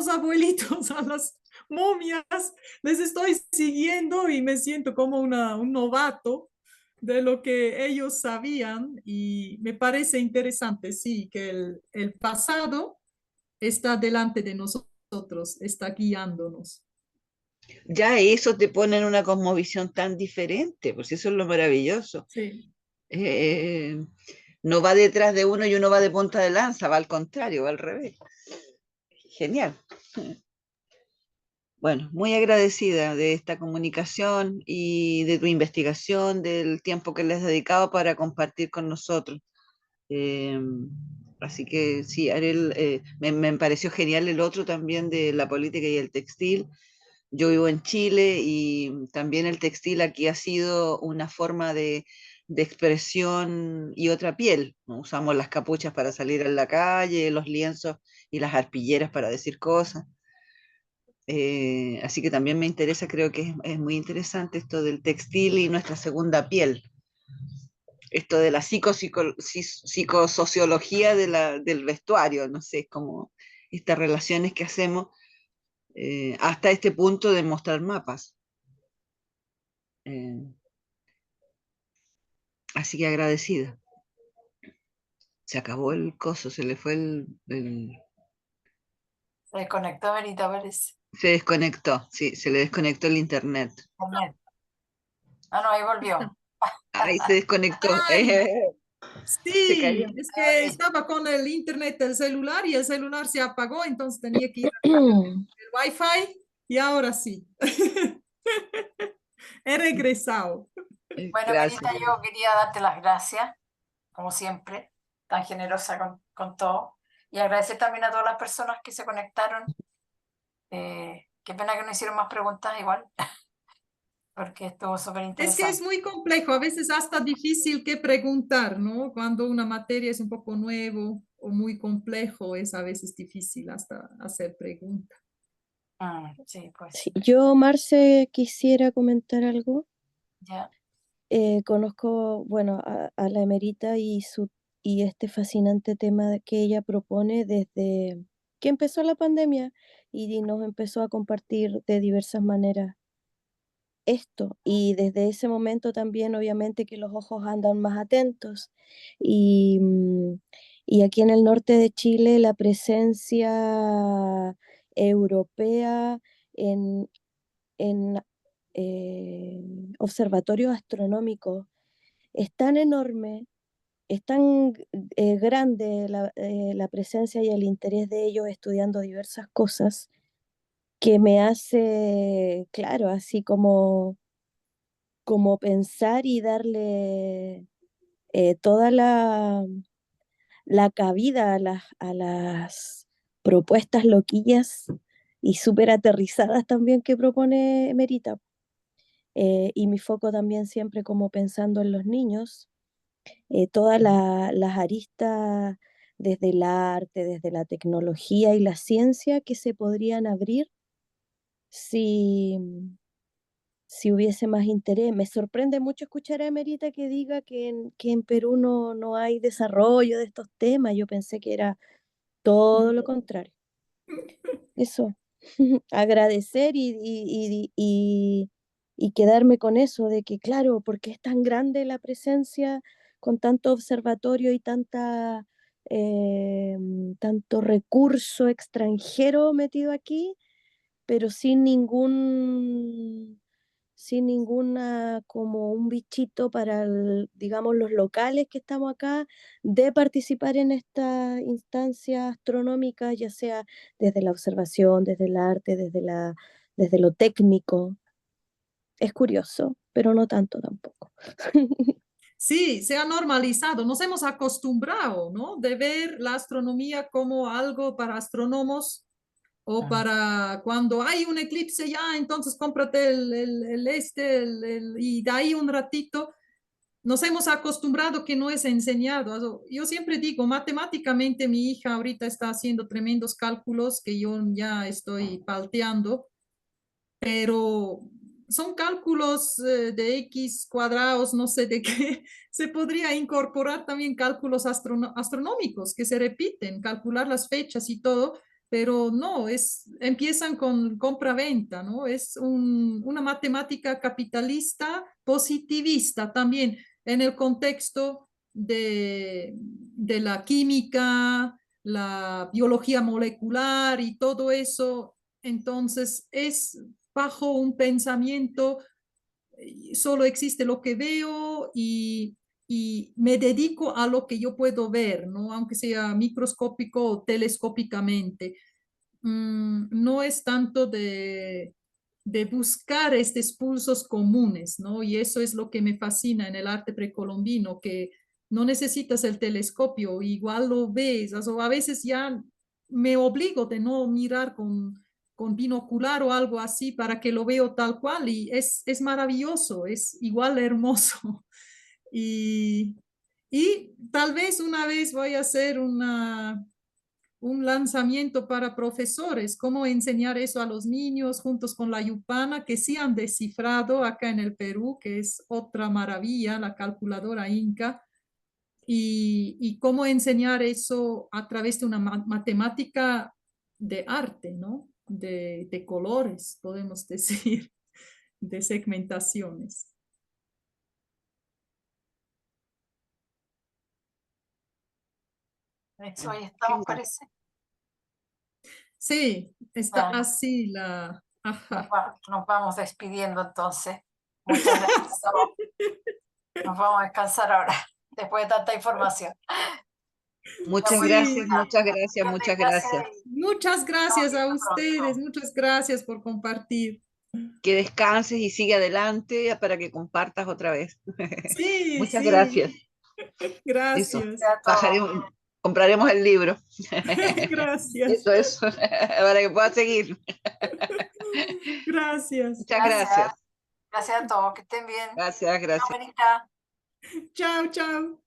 abuelitos, a las momias, les estoy siguiendo y me siento como un novato de lo que ellos sabían y me parece interesante, sí, que el pasado está delante de nosotros, está guiándonos. Ya eso te pone en una cosmovisión tan diferente, pues eso es lo maravilloso. Sí. Eh, no va detrás de uno y uno va de punta de lanza, va al contrario, va al revés. Genial. Bueno, muy agradecida de esta comunicación y de tu investigación, del tiempo que le has dedicado para compartir con nosotros. Eh, Así que sí, Ariel, me pareció genial el otro también de la política y el textil. Yo vivo en Chile y también el textil aquí ha sido una forma de expresión y otra piel, ¿no? Usamos las capuchas para salir a la calle, los lienzos y las arpilleras para decir cosas. Así que también me interesa, creo que es muy interesante esto del textil y nuestra segunda piel, esto de la psicosociología del vestuario, no sé, como estas relaciones que hacemos hasta este punto de mostrar mapas. Eh, Así que agradecida. Se acabó el coso, se le fue Se desconectó, Verita, parece. se desconectó, sí, se le desconectó el internet. Internet. Ah, no, ahí volvió. Ay, se desconectó, Ay, se cayó. sí, es Ahí que volví. estaba con el internet del celular y el celular se apagó, entonces tenía que ir al wifi y ahora sí. He regresado. Bueno, Gracias. Verita, yo quería darte las gracias, como siempre, tan generosa con todo. Y agradecer también a todas las personas que se conectaron. Qué pena que no hicieron más preguntas igual, porque estuvo súper Es que es interesante. muy complejo, a veces hasta difícil que preguntar, ¿no? Cuando una materia es un poco nuevo o muy complejo, es a veces difícil hasta hacer preguntas. Sí, pues, Sí, yo, Marce, quisiera comentar algo. ya. Conozco, bueno, a la Emerita y este fascinante tema que ella propone desde que empezó la pandemia y nos empezó a compartir de diversas maneras esto. Y desde ese momento también, obviamente, que los ojos andan más atentos. Y, y aquí en el norte de Chile, la presencia europea en, en observatorios astronómicos es tan enorme, es tan grande la presencia y el interés de ellos estudiando diversas cosas que me hace, claro, así como pensar y darle toda la cabida a las propuestas loquillas y súper aterrizadas también que propone Merita. Y mi foco también siempre como pensando en los niños, todas las aristas desde el arte, desde la tecnología y la ciencia que se podrían abrir si, si hubiese más interés. Me sorprende mucho escuchar a Emerita que diga que en Perú no hay desarrollo de estos temas. Yo pensé que era todo lo contrario. Eso, agradecer y quedarme con eso de que, claro, porque es tan grande la presencia con tanto observatorio y tanto recurso extranjero metido aquí, pero sin ninguna como un bichito para, digamos, los locales que estamos acá, de participar en estas instancias astronómicas, ya sea desde la observación, desde el arte, desde lo técnico. Es curioso, pero no tanto tampoco. Sí, se ha normalizado, nos hemos acostumbrado, ¿no? De ver la astronomía como algo para astrónomos o para cuando hay un eclipse ya, entonces cómprate y de ahí un ratito. Nos hemos acostumbrado que no es enseñado. Yo siempre digo, matemáticamente mi hija ahorita está haciendo tremendos cálculos que yo ya estoy palteando, pero son cálculos de X cuadrados, no sé de qué. Se podría incorporar también cálculos astronómicos que se repiten, calcular las fechas y todo, pero no, empiezan con compra-venta, ¿no? Es una matemática capitalista, positivista también en el contexto de la química, la biología molecular y todo eso. Entonces, es bajo un pensamiento, solo existe lo que veo y me dedico a lo que yo puedo ver, ¿no? Aunque sea microscópico o telescópicamente. No es tanto de buscar estos pulsos comunes, ¿no? Y eso es lo que me fascina en el arte precolombino, que no necesitas el telescopio, igual lo ves, o a veces ya me obligo de no mirar con binocular o algo así para que lo veo tal cual y es maravilloso, es igual hermoso. Y, y tal vez una vez voy a hacer un lanzamiento para profesores, cómo enseñar eso a los niños juntos con la Yupana, que sí han descifrado acá en el Perú, que es otra maravilla, la calculadora Inca, y cómo enseñar eso a través de una matemática de arte, ¿no? De colores, podemos decir, de segmentaciones. Eso ahí Qué estamos, bueno. parece. Sí, está Ya, así la... Ajá. nos vamos despidiendo entonces. Muchas gracias. Nos vamos a descansar ahora, después de tanta información. Muchas gracias, Sí, muchas gracias, muchas gracias. muchas gracias a ustedes, muchas gracias por compartir. Que descanses y sigue adelante para que compartas otra vez. Sí, Muchas sí, gracias. Eso. gracias. Compraremos el libro. Gracias, Eso, para que puedas seguir. gracias. Muchas gracias. Gracias a todos, que estén bien. Gracias, gracias. Chao, Benita. Chao, chao.